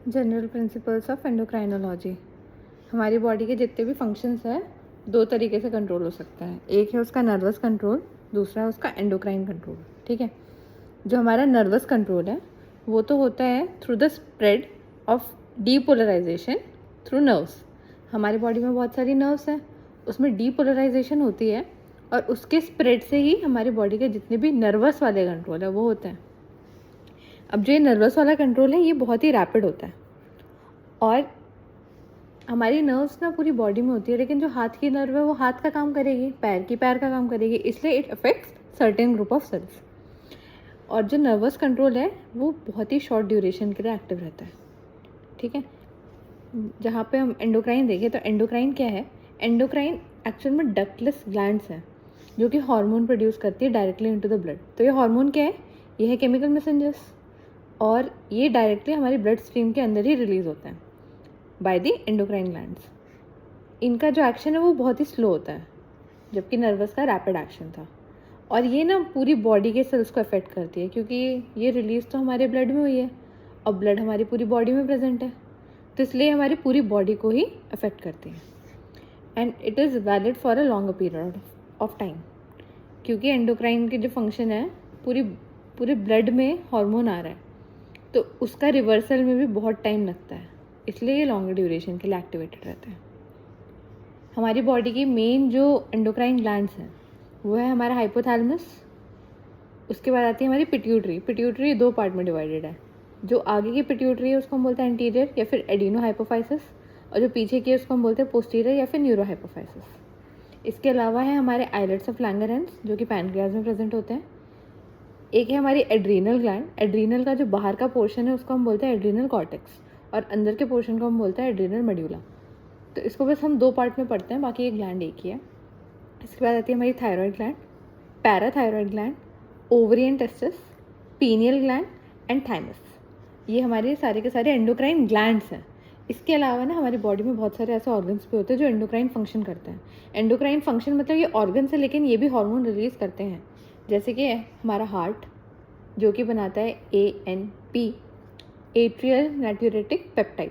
General principles of endocrinology. हमारी body के जितने भी फंक्शंस हैं दो तरीके से कंट्रोल हो सकता है। एक है उसका नर्वस कंट्रोल, दूसरा है उसका एंडोक्राइन कंट्रोल। ठीक है, जो हमारा नर्वस कंट्रोल है वो तो होता है through the spread of depolarisation through nerves. हमारी बॉडी में बहुत सारी नर्व्स हैं, उसमें डीपोलराइजेशन होती है और उसके स्प्रेड से ही हमारी बॉडी के जितने भी नर्वस वाले कंट्रोल है वो होते हैं। अब जो ये नर्वस वाला कंट्रोल है ये बहुत ही रैपिड होता है और हमारी नर्व्स ना पूरी बॉडी में होती है, लेकिन जो हाथ की नर्व है वो हाथ का काम करेगी, पैर की पैर का काम करेगी, इसलिए it affects certain group of cells. और जो नर्वस कंट्रोल है वो बहुत ही शॉर्ट ड्यूरेशन के लिए एक्टिव रहता है। ठीक है, जहाँ पे हम एंडोक्राइन देखें तो एंडोक्राइन क्या है? एंडोक्राइन एक्चुअल में डक्टलेस ग्लैंड्स हैं जो कि हार्मोन प्रोड्यूस करती है डायरेक्टली इनटू द ब्लड। तो ये हार्मोन क्या है? ये है केमिकल मैसेंजर्स और ये डायरेक्टली हमारी ब्लड स्ट्रीम के अंदर ही रिलीज होता है बाय द एंडोक्राइन ग्लैंड्स। इनका जो एक्शन है वो बहुत ही स्लो होता है, जबकि नर्वस का रैपिड एक्शन था। और ये ना पूरी बॉडी के सेल्स को अफेक्ट करती है, क्योंकि ये रिलीज तो हमारे ब्लड में हुई है और ब्लड हमारी पूरी बॉडी में प्रेजेंट है, तो इसलिए हमारी पूरी बॉडी को ही अफेक्ट करती है। And it is valid for a longer period of time, क्योंकि एंडोक्राइन के जो फंक्शन है पूरे ब्लड में हार्मोन आ रहा है, तो उसका रिवर्सल में भी बहुत टाइम लगता है, इसलिए ये लॉन्गर ड्यूरेशन के लिए एक्टिवेटेड रहता है। हमारी बॉडी की मेन जो एंडोक्राइन ग्लैंड्स हैं वो है हमारा हाइपोथैलेमस, उसके बाद आती है हमारी पिट्यूटरी। पिट्यूटरी दो पार्ट में डिवाइडेड है, जो आगे की पिट्यूटरी है उसको हम बोलते हैं एंटीरियर या फिर एडिनो हाइपोफाइसिस, और जो पीछे की है उसको हम बोलते हैं पोस्टीरियर या फिर न्यूरो हाइपोफाइसिस। इसके अलावा है हमारे आइलेट्स ऑफ लैंगरहैंस जो कि पैनक्रियाज में प्रेजेंट होते हैं। एक है हमारी एड्रीनल ग्लैंड। एड्रीनल का जो बाहर का पोर्शन है उसको हम बोलते हैं एड्रीनल कॉर्टेक्स और अंदर के पोर्शन को हम बोलते हैं एड्रीनल मेड्यूला। तो इसको बस हम दो पार्ट में पढ़ते हैं, बाकी ये ग्लैंड एक ही है। इसके बाद आती है हमारी thyroid gland, parathyroid gland, ovarian testis, pineal gland and thymus. ये हमारे सारे के सारे एंडोक्राइन ग्लैंड्स हैं। इसके अलावा ना हमारी बॉडी में बहुत सारे ऐसे ऑर्गन्स भी होते हैं जो एंडोक्राइन फंक्शन करते हैं। एंडोक्राइन फंक्शन मतलब ये ऑर्गन्स है, लेकिन ये भी हार्मोन रिलीज करते हैं, जैसे कि हमारा हार्ट जो कि बनाता है ANP, एट्रियल नाट्यूरेटिक पेप्टाइड।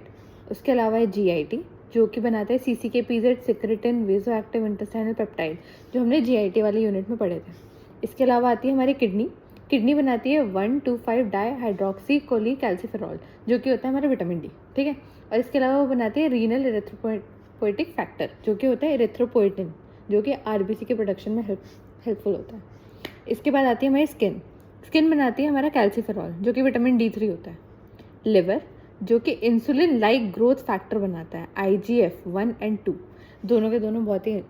उसके अलावा है GIT जो कि बनाता है CCK-PZ, secretin vasoactive intestinal peptide, जो हमने GIT वाले यूनिट में पढ़े थे। इसके अलावा आती है हमारी किडनी। किडनी बनाती है 1,2,5 डाई हाइड्रोक्सी कोली कैल्सीफेरॉल जो कि होता है हमारा विटामिन D। ठीक है, और इसके अलावा वो बनाती है रीनल इरेथ्रोपोएटिक फैक्टर जो कि होता है इरेथ्रोपोएटिन, जो कि RBC के प्रोडक्शन में हेल्पफुल होता है। इसके बाद आती है हमारी स्किन। स्किन बनाती है हमारा कैल्सीफेरॉल जो कि विटामिन D3 होता है। लिवर जो कि इंसुलिन लाइक ग्रोथ फैक्टर बनाता है, IGF-1 और 2, दोनों के दोनों बहुत ही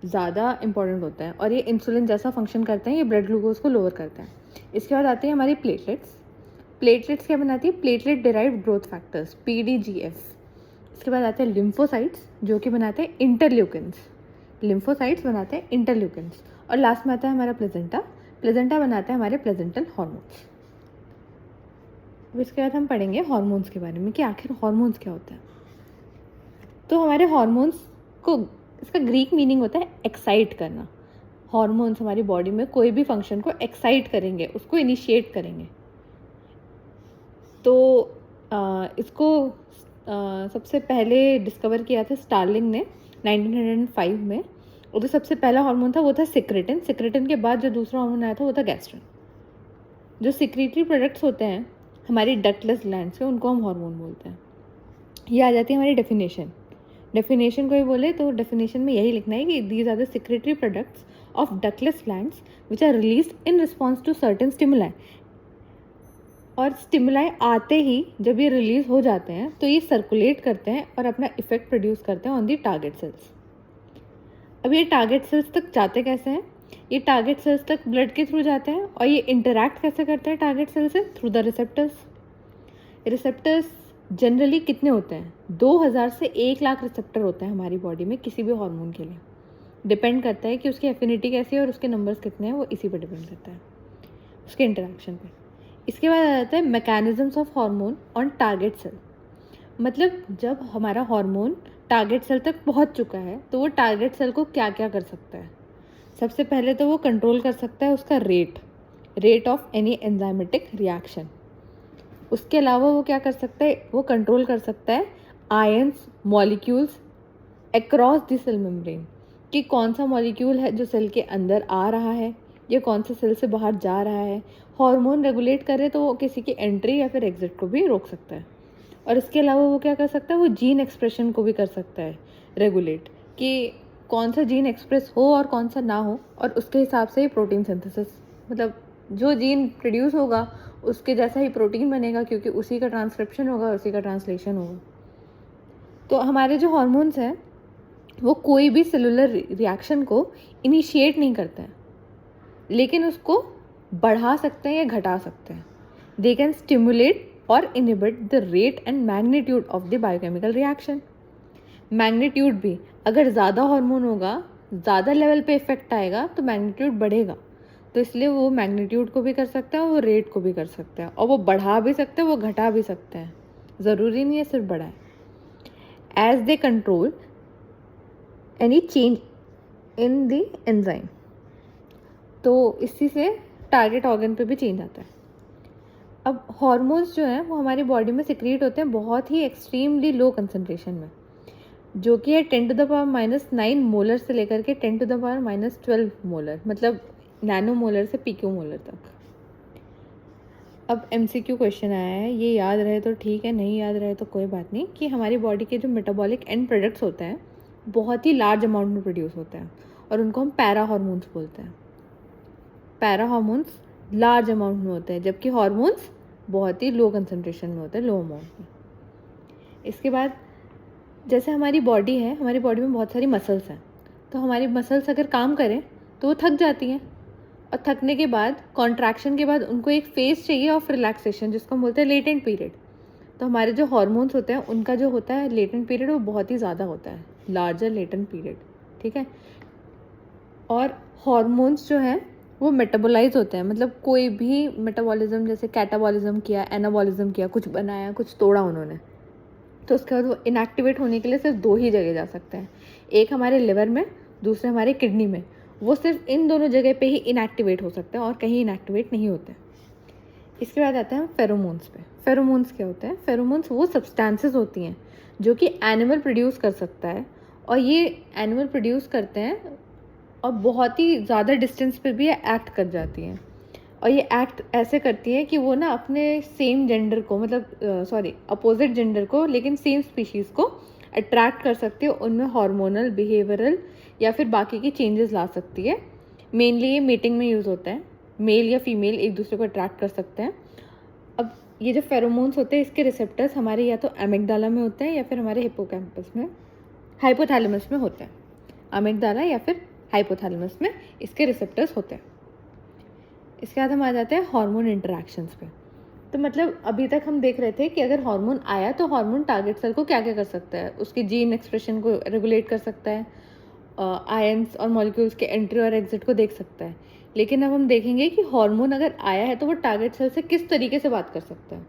ज़्यादा इंपॉर्टेंट होता है और ये इंसुलिन जैसा फंक्शन करते हैं, ये ब्लड ग्लूकोज को लोअर करता है। इसके बाद आती है हमारी प्लेटलेट्स। प्लेटलेट्स क्या बनाती है? Platelet derived growth factors, PDGF। इसके बाद आते हैं लिम्फोसाइट्स जो कि बनाते हैं इंटरल्यूकिन्स। लिम्फोसाइट्स बनाते हैं इंटरल्यूकिन्स। और लास्ट में आता है हमारा प्लेजेंटा। प्लेजेंटा बनाता है हमारे प्लेजेंटल हॉर्मोन्स। इसके बाद हम पढ़ेंगे हॉर्मोन्स के बारे में कि आखिर हॉर्मोन्स क्या होता है। तो हमारे हॉर्मोन्स को, इसका ग्रीक मीनिंग होता है एक्साइट करना। हॉर्मोन्स हमारी बॉडी में कोई भी फंक्शन को एक्साइट करेंगे, उसको इनिशिएट करेंगे। तो इसको सबसे पहले डिस्कवर किया था स्टार्लिंग ने 1905 में, और जो सबसे पहला हार्मोन था वो था सिक्रेटिन। सिक्रेटिन के बाद जो दूसरा हार्मोन आया था वो था गैस्ट्रिन। जो सिक्रेटरी प्रोडक्ट्स होते हैं हमारी डक्टलेस ग्लैंड से, उनको हम हार्मोन बोलते हैं। ये आ जाती है हमारी डेफिनेशन। डेफिनेशन को ही बोले तो डेफिनेशन में यही लिखना है कि these are the secretory products of ductless glands which are released in response to certain stimuli. और स्टिमुलाई आते ही जब ये रिलीज हो जाते हैं तो ये सर्कुलेट करते हैं और अपना इफेक्ट प्रोड्यूस करते हैं ऑन दी टारगेट सेल्स। अब ये टारगेट सेल्स तक जाते कैसे हैं? ये टारगेट सेल्स तक ब्लड के थ्रू जाते हैं और ये इंटरैक्ट कैसे करते हैं टारगेट सेल से? Through the receptors. Receptors generally कितने होते हैं? 2000 से 1 लाख रिसेप्टर होते हैं हमारी बॉडी में किसी भी हार्मोन के लिए। डिपेंड करता है कि उसकी एफिनिटी कैसी है और उसके नंबर्स कितने हैं, वो इसी पर डिपेंड करता है, उसके इंटरैक्शन पे। इसके बाद आ जाता है mechanisms of hormone on target cell. मतलब जब हमारा हार्मोन टारगेट सेल तक पहुंच चुका है तो वो टारगेट सेल को क्या क्या कर सकता है? सबसे पहले तो वो कंट्रोल कर सकता है उसका rate of any enzymatic reaction. उसके अलावा वो क्या कर सकता है, वो कंट्रोल कर सकता है ions molecules across the cell membrane, कि कौन सा मॉलिक्यूल है जो सेल के अंदर आ रहा है या कौन सा सेल से बाहर जा रहा है। हार्मोन रेगुलेट करे तो वो किसी की एंट्री या फिर एग्जिट को भी रोक सकता है। और इसके अलावा वो क्या कर सकता है, वो जीन एक्सप्रेशन को भी कर सकता है रेगुलेट, कि कौन सा जीन एक्सप्रेस हो और कौन सा ना हो, और उसके हिसाब से ही प्रोटीन सिंथेसिस, मतलब जो जीन प्रोड्यूस होगा उसके जैसा ही प्रोटीन बनेगा, क्योंकि उसी का ट्रांसक्रिप्शन होगा, उसी का ट्रांसलेशन होगा। तो हमारे जो हॉर्मोन्स हैं वो कोई भी सेलुलर रिएक्शन को इनिशिएट नहीं करते हैं, लेकिन उसको बढ़ा सकते हैं या घटा सकते हैं। दे कैन स्टिमुलेट और inhibit the rate and magnitude of the biochemical reaction. Magnitude भी, अगर ज़्यादा हार्मोन होगा, ज़्यादा लेवल पे इफेक्ट आएगा तो मैग्नीट्यूड बढ़ेगा, तो इसलिए वो मैग्नीट्यूड को भी कर सकता है, वो रेट को भी कर सकता है, और वो बढ़ा भी सकते हैं, वो घटा भी सकते हैं, ज़रूरी नहीं है सिर्फ बढ़ाए। As they control any change in the enzyme, तो इसी से टारगेट ऑर्गन पे भी चेंज आता है। अब हॉर्मोन्स जो हैं वो हमारी बॉडी में सिक्रीट होते हैं बहुत ही एक्सट्रीमली लो कंसनट्रेशन में, जो कि है 10⁻⁹ मोलर से लेकर के 10⁻⁻12 मोलर, मतलब नैनो मोलर से पिको मोलर तक। अब MCQ क्वेश्चन आया है, ये याद रहे तो ठीक है, नहीं याद रहे तो कोई बात नहीं, कि हमारी बॉडी के जो मेटाबॉलिक एंड प्रोडक्ट्स होते हैं बहुत ही लार्ज अमाउंट में प्रोड्यूस होते हैं, और उनको हम पैरा हार्मोन्स बोलते हैं। पैरा हार्मोन्स लार्ज अमाउंट में होते हैं, जबकि हार्मोन्स बहुत ही लो कंसनट्रेशन में होते हैं, लो अमाउंट में। इसके बाद जैसे हमारी बॉडी है, हमारी बॉडी में बहुत सारी मसल्स हैं, तो हमारी मसल्स अगर काम करें तो वो थक जाती हैं, और थकने के बाद कॉन्ट्रैक्शन के बाद उनको एक फेज चाहिए ऑफ रिलैक्सेशन, जिसको हम बोलते हैं लेटेंट पीरियड। तो हमारे जो हार्मोन्स होते हैं उनका जो होता है लेटेंट पीरियड वो बहुत ही ज़्यादा होता है, लार्जर लेटेंट पीरियड, ठीक है। और हार्मोन्स जो हैं वो मेटाबोलाइज होते हैं, मतलब कोई भी मेटाबॉलिज्म, जैसे कैटाबॉलिज्म किया, एनाबॉलिज्म किया, कुछ बनाया, कुछ तोड़ा उन्होंने, तो उसके बाद वो इनएक्टिवेट होने के लिए सिर्फ 2 ही जगह जा सकते हैं, एक हमारे लिवर में, दूसरे हमारे किडनी में। वो सिर्फ इन दोनों जगह पे ही इनएक्टिवेट हो सकते हैं और कहीं इनएक्टिवेट नहीं होते। इसके बाद आते हैं फेरोमोन्स पे। फेरोमोन्स क्या होते हैं? फेरोमोन्स वो सब्सटेंसेस होती हैं जो कि एनिमल प्रोड्यूस कर सकता है, और ये एनिमल प्रोड्यूस करते हैं और बहुत ही ज़्यादा डिस्टेंस पे भी एक्ट कर जाती हैं। और ये एक्ट ऐसे करती है कि वो ना अपने सेम जेंडर को, मतलब अपोजिट जेंडर को, लेकिन सेम स्पीशीज़ को अट्रैक्ट कर सकती है, उनमें हार्मोनल, बिहेवियरल या फिर बाकी की चेंजेस ला सकती है। मेनली ये मीटिंग में यूज़ होता है, मेल या फीमेल एक दूसरे को अट्रैक्ट कर सकते हैं। अब ये जो फेरोमोन्स होते हैं इसके रिसेप्टर्स हमारे या तो एमिगडाला में होते हैं या फिर हमारे हिप्पोकैम्पस में, हाइपोथैलेमस में होते हैं। एमिगडाला या फिर हाइपोथैलेमस में इसके रिसेप्टर्स होते हैं। इसके बाद हम आ जाते हैं हार्मोन इंटरैक्शंस पे। तो मतलब अभी तक हम देख रहे थे कि अगर हार्मोन आया तो हार्मोन टारगेट सेल को क्या क्या कर सकता है, उसके जीन एक्सप्रेशन को रेगुलेट कर सकता है, आयंस और मॉलिक्यूल्स के एंट्री और एग्जिट को देख सकता है। लेकिन अब हम देखेंगे कि हार्मोन अगर आया है तो वो टारगेट सेल से किस तरीके से बात कर सकता है।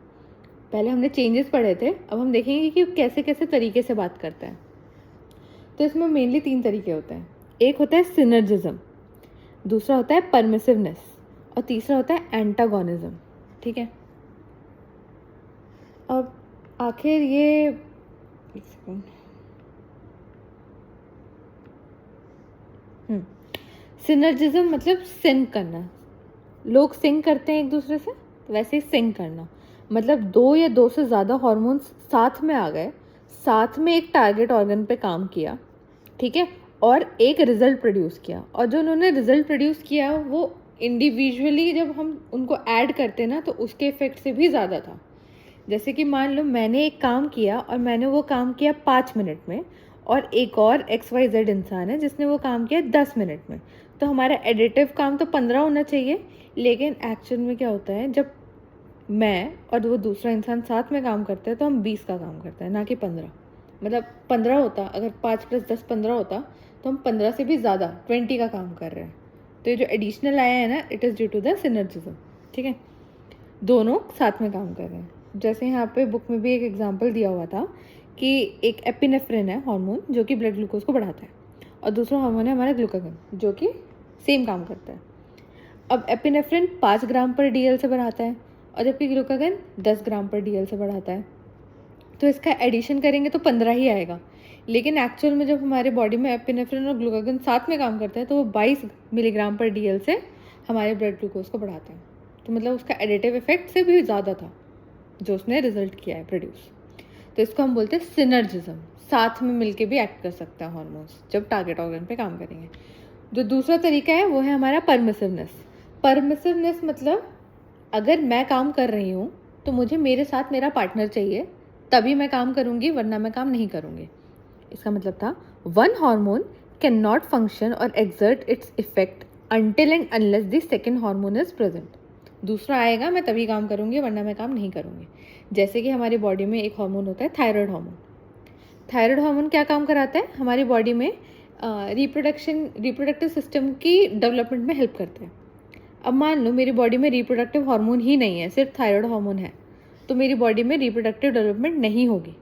पहले हमने चेंजेस पढ़े थे, अब हम देखेंगे कि कैसे कैसे तरीके से बात करता है। तो इसमें मेनली 3 तरीके होते हैं। एक होता है सिनर्जिज्म, दूसरा होता है परमिसिवनेस, और तीसरा होता है एंटागोनिज्म, ठीक है। अब आखिर ये एक सेकंड, सिनर्जिज्म मतलब सिंक करना। लोग सिंक करते हैं एक दूसरे से, तो वैसे ही सिंक करना मतलब 2 या 2 से ज़्यादा हॉर्मोन्स साथ में आ गए, साथ में एक टारगेट ऑर्गन पे काम किया, ठीक है, और एक रिजल्ट प्रोड्यूस किया। और जो उन्होंने रिजल्ट प्रोड्यूस किया वो इंडिविजुअली जब हम उनको ऐड करते ना तो उसके इफेक्ट से भी ज़्यादा था। जैसे कि मान लो मैंने एक काम किया और मैंने वो काम किया 5 मिनट में, और एक और XYZ इंसान है जिसने वो काम किया 10 मिनट में, तो हमारा एडिटिव काम तो 15 होना चाहिए। लेकिन एक्चुअल में क्या होता है, जब मैं और वो दूसरा इंसान साथ में काम करते हैं तो हम 20 का काम करते हैं, ना कि 15। मतलब 15 होता, अगर 5 + 10 15 होता, तो हम 15 से भी ज़्यादा 20 का काम कर रहे हैं। तो ये जो एडिशनल आया है ना, it is due to the synergism, ठीक है, दोनों साथ में काम कर रहे हैं। जैसे यहाँ पे बुक में भी एक एग्जांपल दिया हुआ था कि एक एपिनेफ्रिन है हार्मोन जो कि ब्लड ग्लूकोज को बढ़ाता है, और दूसरा हार्मोन है हमारा ग्लूकागन जो कि सेम काम करता है। अब एपिनेफ्रिन 5 ग्राम पर DL से बढ़ाता है, और जबकि ग्लूकागन 10 ग्राम पर DL से बढ़ाता है। तो इसका एडिशन करेंगे तो 15 ही आएगा, लेकिन एक्चुअल में जब हमारे बॉडी में एपिनेफ्रिन और ग्लूकागन साथ में काम करता है तो वो 22 मिलीग्राम पर DL से हमारे ब्लड ग्लूकोज को बढ़ाता है। तो मतलब उसका एडिटिव इफेक्ट से भी ज़्यादा था जो उसने रिजल्ट किया है प्रोड्यूस। तो इसको हम बोलते हैं सिनर्जिज्म, साथ में मिलके भी एक्ट कर सकता है हॉर्मोन्स जब टारगेट ऑर्गन पे काम करेंगे। जो दूसरा तरीका है वो है हमारा परमिसिवनेस। परमिसिवनेस मतलब अगर मैं काम कर रही हूँ तो मुझे मेरे साथ मेरा पार्टनर चाहिए, तभी मैं काम करूँगी, वरना मैं काम नहीं करूँगी। इसका मतलब था one hormone can not function और exert its effect until and unless the second hormone is present. दूसरा आएगा मैं तभी काम करूँगी, वरना मैं काम नहीं करूँगी। जैसे कि हमारी बॉडी में एक हार्मोन होता है थायराइड हार्मोन। थायराइड हार्मोन क्या काम कराता है? हमारी बॉडी में रिप्रोडक्टिव सिस्टम की डेवलपमेंट में हेल्प करता है। अब मान लो मेरी बॉडी में रिप्रोडक्टिव हार्मोन ही नहीं है, सिर्फ थायराइड हार्मोन है, तो मेरी बॉडी में रिप्रोडक्टिव डेवलपमेंट नहीं होगी।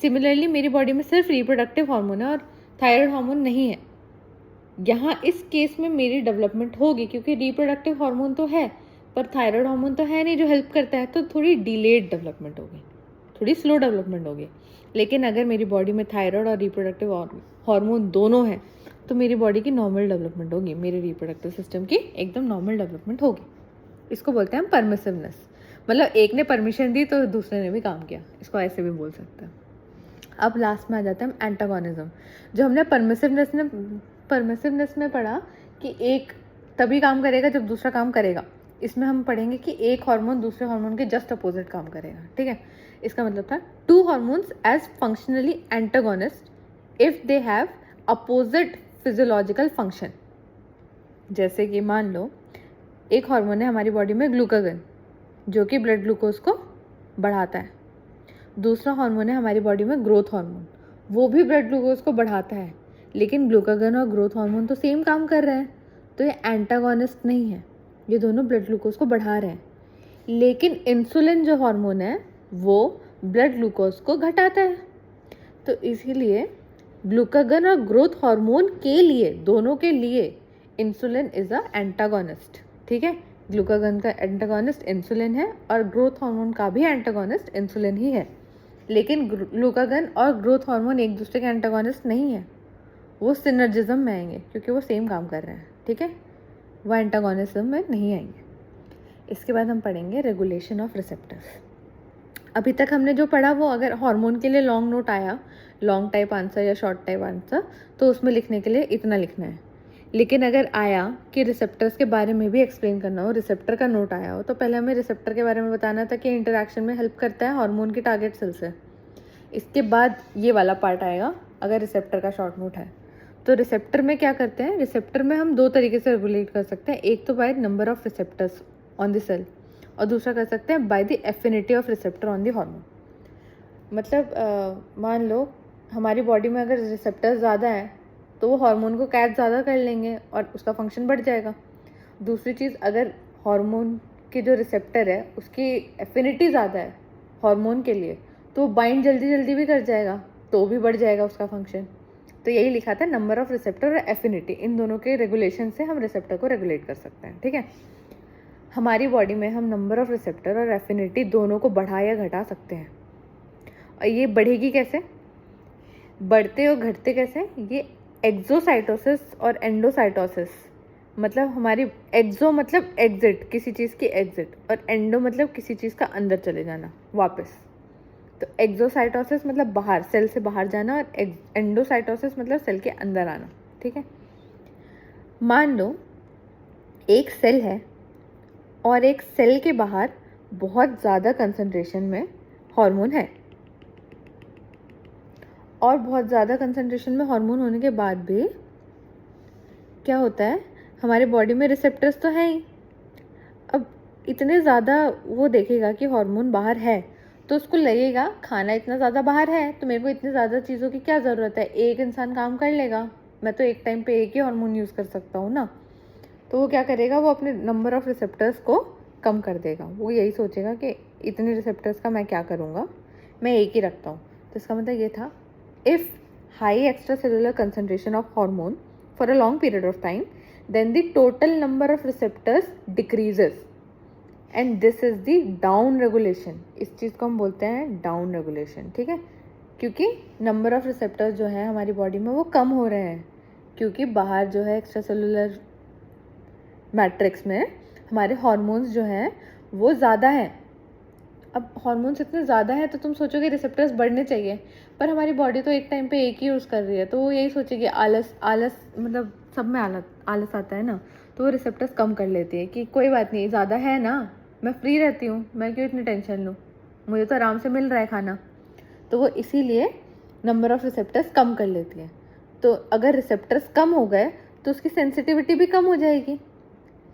सिमिलरली मेरी बॉडी में सिर्फ रिप्रोडक्टिव हार्मोन है और थायराइड हार्मोन नहीं है, यहाँ इस केस में मेरी डेवलपमेंट होगी क्योंकि रिप्रोडक्टिव हार्मोन तो है पर थायराइड हार्मोन तो है नहीं जो हेल्प करता है, तो थोड़ी डिलेड डेवलपमेंट होगी, थोड़ी स्लो डेवलपमेंट होगी। लेकिन अगर मेरी बॉडी में थायराइड और रिप्रोडक्टिव हार्मोन दोनों हैं तो मेरी बॉडी की नॉर्मल डेवलपमेंट होगी, मेरे रिप्रोडक्टिव सिस्टम की एकदम नॉर्मल डेवलपमेंट होगी। इसको बोलते हैं हम परमिसिवनेस, मतलब एक ने परमिशन दी तो दूसरे ने भी काम किया, इसको ऐसे भी बोल सकते हैं। अब लास्ट में आ जाता है हम एंटागोनिज्म। जो हमने परमिसिवनेस में पढ़ा कि एक तभी काम करेगा जब दूसरा काम करेगा, इसमें हम पढ़ेंगे कि एक हार्मोन दूसरे हार्मोन के जस्ट अपोजिट काम करेगा। ठीक है, इसका मतलब था two hormones as functionally antagonist if they have opposite physiological function. जैसे कि मान लो एक हार्मोन है हमारी बॉडी में ग्लूकागन जो कि ब्लड ग्लूकोज को बढ़ाता है, दूसरा हार्मोन है हमारी बॉडी में ग्रोथ हार्मोन, वो भी ब्लड ग्लूकोज को बढ़ाता है, लेकिन ग्लूकागन और ग्रोथ हार्मोन तो सेम काम कर रहे हैं, तो ये एंटागोनिस्ट नहीं है, ये दोनों ब्लड ग्लूकोज को बढ़ा रहे हैं। लेकिन इंसुलिन जो हार्मोन है वो ब्लड ग्लूकोज को घटाता है, तो इसीलिए ग्लूकागन और ग्रोथ हार्मोन के लिए, दोनों के लिए इंसुलिन इज अ एंटागोनिस्ट। ठीक है, ग्लूकागन का एंटागोनिस्ट इंसुलिन है और ग्रोथ हार्मोन का भी एंटागोनिस्ट इंसुलिन ही है, लेकिन ग्लूकागन और ग्रोथ हार्मोन एक दूसरे के एंटागोनिस्ट नहीं है, वो सिनर्जिज्म में आएंगे क्योंकि वो सेम काम कर रहे हैं। ठीक है, वो एंटागोनिज्म में नहीं आएंगे। इसके बाद हम पढ़ेंगे रेगुलेशन ऑफ रिसेप्टर्स। अभी तक हमने जो पढ़ा वो अगर हार्मोन के लिए लॉन्ग नोट आया, लॉन्ग टाइप आंसर या शॉर्ट टाइप आंसर, तो उसमें लिखने के लिए इतना लिखना है। लेकिन अगर आया कि रिसेप्टर्स के बारे में भी एक्सप्लेन करना हो, रिसेप्टर का नोट आया हो, तो पहले हमें रिसेप्टर के बारे में बताना था कि इंटरेक्शन में हेल्प करता है हार्मोन के टारगेट सेल से। इसके बाद ये वाला पार्ट आएगा अगर रिसेप्टर का शॉर्ट नोट है। तो रिसेप्टर में क्या करते हैं? रिसेप्टर में हम दो तरीके से रेगुलेट कर सकते हैं, एक तो by number of receptors on the cell और दूसरा कर सकते हैं by the affinity of receptor on the hormone. मतलब मान लो हमारी बॉडी में अगर रिसेप्टर्स ज़्यादा हैं तो वो हार्मोन को कैच ज़्यादा कर लेंगे और उसका फंक्शन बढ़ जाएगा। दूसरी चीज़, अगर हार्मोन की जो रिसेप्टर है उसकी एफिनिटी ज़्यादा है हार्मोन के लिए, तो बाइंड जल्दी जल्दी भी कर जाएगा, तो भी बढ़ जाएगा उसका फंक्शन। तो यही लिखा था, नंबर ऑफ रिसेप्टर और एफिनिटी, इन दोनों के रेगुलेशन से हम रिसेप्टर को रेगुलेट कर सकते हैं। ठीक है, हमारी बॉडी में हम नंबर ऑफ रिसेप्टर और एफिनिटी दोनों को बढ़ा या घटा सकते हैं। और ये बढ़ेगी कैसे, बढ़ते और घटते कैसे? ये एक्सोसाइटोसिस और एंडोसाइटोसिस, मतलब हमारी एक्सो मतलब एग्जिट, किसी चीज़ की एग्जिट, और एंडो मतलब किसी चीज़ का अंदर चले जाना वापस। तो एक्सोसाइटोसिस मतलब बाहर, सेल से बाहर जाना, और एंडोसाइटोसिस मतलब सेल के अंदर आना। ठीक है, मान लो एक सेल है और एक सेल के बाहर बहुत ज़्यादा कंसंट्रेशन में हार्मोन है, और बहुत ज़्यादा कंसंट्रेशन में हार्मोन होने के बाद भी क्या होता है, हमारे बॉडी में रिसेप्टर्स तो हैं ही। अब इतने ज़्यादा वो देखेगा कि हार्मोन बाहर है तो उसको लगेगा खाना इतना ज़्यादा बाहर है तो मेरे को इतनी ज़्यादा चीज़ों की क्या ज़रूरत है, एक इंसान काम कर लेगा, मैं तो एक टाइम पे एक ही हार्मोन यूज़ कर सकता हूँ ना। तो वो क्या करेगा, वो अपने नंबर ऑफ रिसेप्टर्स को कम कर देगा। वो यही सोचेगा कि इतने रिसेप्टर्स का मैं क्या करूँगा, मैं एक ही रखता हूँ। तो इसका मतलब ये था, if high extracellular concentration of hormone for a long period of time, then the total number of receptors decreases and this is the down regulation, इस चीज़ को हम बोलते हैं डाउन रेगुलेशन, ठीक है। क्योंकि नंबर ऑफ रिसेप्टर्स जो है हमारी बॉडी में वो कम हो रहे हैं, क्योंकि बाहर जो है एक्स्ट्रा सेलुलर मैट्रिक्स में हमारे हार्मोन्स जो हैं वो ज़्यादा हैं। अब हार्मोन्स इतने ज़्यादा हैं तो तुम सोचोगे रिसेप्टर्स बढ़ने चाहिए, पर हमारी बॉडी तो एक टाइम पे एक ही यूज़ कर रही है, तो वो यही सोचेगी आलस आलस, मतलब सब में आलस आता है ना, तो वो रिसेप्टर्स कम कर लेती है कि कोई बात नहीं, ज़्यादा है ना, मैं फ्री रहती हूँ, मैं क्यों इतनी टेंशन लूँ, मुझे तो आराम से मिल रहा है खाना, तो वो इसीलिए नंबर ऑफ़ रिसेप्टर्स कम कर लेती है। तो अगर रिसेप्टर्स कम हो गए तो उसकी सेंसिटिविटी भी कम हो जाएगी,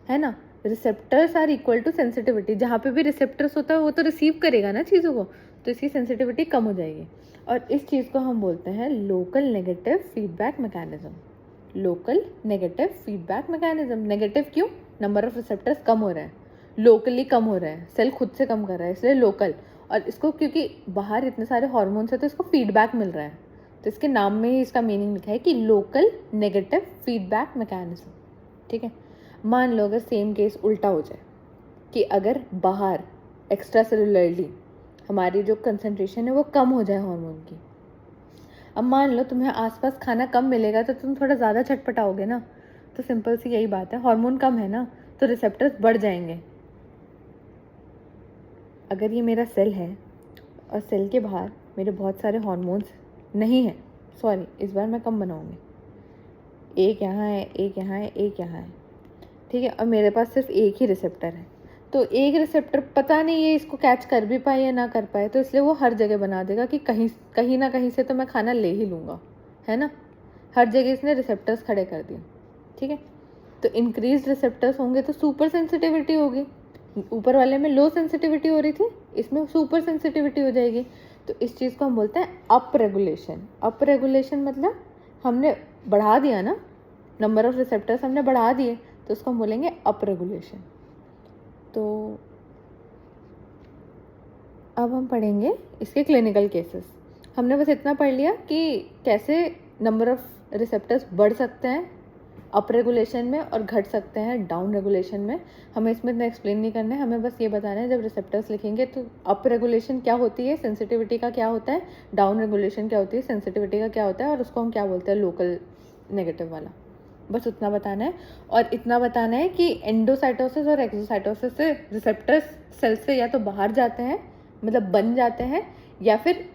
है ना। Receptors are equal to sensitivity, जहाँ पे भी रिसेप्टर्स होता है वो तो रिसीव करेगा ना चीज़ों को, तो इसकी सेंसिटिविटी कम हो जाएगी। और इस चीज़ को हम बोलते हैं local negative feedback mechanism. Local negative feedback mechanism. Negative क्यों? नंबर ऑफ रिसेप्टर्स कम हो रहे हैं, लोकली कम हो रहे हैं, सेल खुद से कम कर रहा है, इसलिए लोकल। और इसको क्योंकि बाहर इतने सारे हार्मोन्स है तो इसको फीडबैक मिल रहा है, तो इसके नाम में ही इसका मीनिंग लिखा है कि लोकल नेगेटिव फीडबैक मैकेनिज्म, ठीक है। मान लो अगर सेम केस उल्टा हो जाए कि अगर बाहर एक्स्ट्रा सेलुलरली हमारी जो कंसंट्रेशन है वो कम हो जाए हार्मोन की। अब मान लो तुम्हें आसपास खाना कम मिलेगा तो तुम थोड़ा ज़्यादा छटपटाओगे ना, तो सिंपल सी यही बात है, हार्मोन कम है ना तो रिसेप्टर्स बढ़ जाएंगे। अगर ये मेरा सेल है और सेल के बाहर मेरे बहुत सारे हार्मोन्स नहीं हैं, सॉरी इस बार मैं कम बनाऊंगी, एक यहाँ है, एक यहाँ है, एक यहाँ है, ठीक है, और मेरे पास सिर्फ एक ही रिसेप्टर है, तो एक रिसेप्टर पता नहीं ये इसको कैच कर भी पाए या ना कर पाए, तो इसलिए वो हर जगह बना देगा कि कहीं ना कहीं से तो मैं खाना ले ही लूँगा, है ना। हर जगह इसने रिसेप्टर्स खड़े कर दिए, ठीक है। तो इंक्रीज रिसेप्टर्स होंगे तो सुपर सेंसिटिविटी होगी, ऊपर वाले में लो सेंसिटिविटी हो रही थी, इसमें सुपर सेंसिटिविटी हो जाएगी। तो इस चीज़ को हम बोलते हैं अप रेगुलेशन। अप रेगुलेशन मतलब हमने बढ़ा दिया ना, नंबर ऑफ रिसेप्टर्स हमने बढ़ा दिए, तो उसको हम बोलेंगे अप रेगुलेशन। तो अब हम पढ़ेंगे इसके क्लिनिकल केसेस। हमने बस इतना पढ़ लिया कि कैसे नंबर ऑफ रिसेप्टर्स बढ़ सकते हैं अप रेगुलेशन में और घट सकते हैं डाउन रेगुलेशन में। हमें इसमें इतना एक्सप्लेन नहीं करना है, हमें बस ये बताना है जब रिसेप्टर्स लिखेंगे तो अप रेगुलेशन क्या होती है, सेंसिटिविटी का क्या होता है, डाउन रेगुलेशन क्या होती है, सेंसिटिविटी का क्या होता है, और उसको हम क्या बोलते हैं लोकल नेगेटिव वाला। बस उतना बताना है। और इतना बताना है कि एंडोसाइटोसिस और एक्सोसाइटोसिस से रिसेप्टर्स सेल से या तो बाहर जाते हैं, मतलब बन जाते हैं, या फिर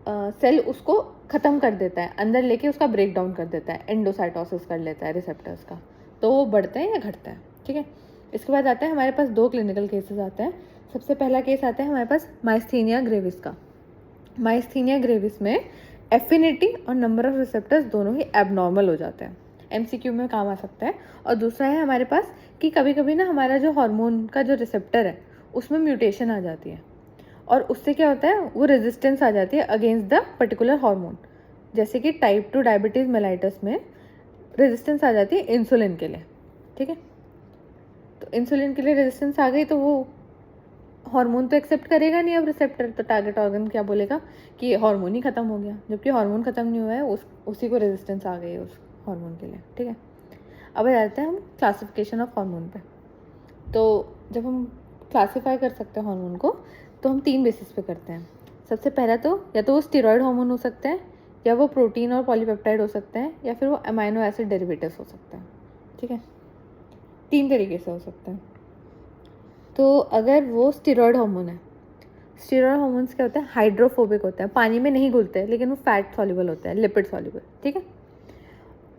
सेल उसको ख़त्म कर देता है, अंदर लेके उसका ब्रेक डाउन कर देता है, एंडोसाइटोसिस कर लेता है रिसेप्टर्स का, तो वो बढ़ते हैं या घटते हैं, ठीक है। इसके बाद आता है हमारे पास दो क्लिनिकल केसेस आते हैं। सबसे पहला केस आता है हमारे पास माइस्थीनिया ग्रेविस का। माइस्थीनिया ग्रेविस में एफिनिटी और नंबर ऑफ रिसेप्टर्स दोनों ही एबनॉर्मल हो जाते हैं, एमसीक्यू में काम आ सकता है। और दूसरा है हमारे पास कि कभी कभी ना हमारा जो हार्मोन का जो रिसेप्टर है उसमें म्यूटेशन आ जाती है, और उससे क्या होता है, वो रेजिस्टेंस आ जाती है अगेंस्ट द पर्टिकुलर हार्मोन। जैसे कि टाइप 2 डायबिटीज़ मेलाइटस में रेजिस्टेंस आ जाती है इंसुलिन के लिए, ठीक है। तो इंसुलिन के लिए रेजिस्टेंस आ गई तो वो हार्मोन तो एक्सेप्ट करेगा नहीं अब रिसेप्टर, तो टारगेट ऑर्गन क्या बोलेगा कि हार्मोन ही ख़त्म हो गया, जबकि हार्मोन ख़त्म नहीं हुआ है, उसी को रेजिस्टेंस आ गई है उस हार्मोन के लिए, ठीक है। अब आ जाते हैं हम क्लासिफिकेशन ऑफ हार्मोन पे। तो जब हम क्लासीफाई कर सकते हैं हार्मोन को तो हम 3 बेसिस पे करते हैं। सबसे पहला तो या तो वो स्टेरॉयड हार्मोन हो सकते हैं, या वो प्रोटीन और पॉलीपेप्टाइड हो सकते हैं, या फिर वो अमाइनो एसिड डेरिवेटिव्स हो सकते हैं, ठीक है। 3 तरीके से हो सकते हैं। तो अगर वो स्टेरॉयड हार्मोन है, स्टेरॉयड हार्मोन्स क्या होता है, हाइड्रोफोबिक होता है, पानी में नहीं घुलते हैं, लेकिन वो फैट सॉल्युबल होता है, लिपिड सॉल्युबल, ठीक है।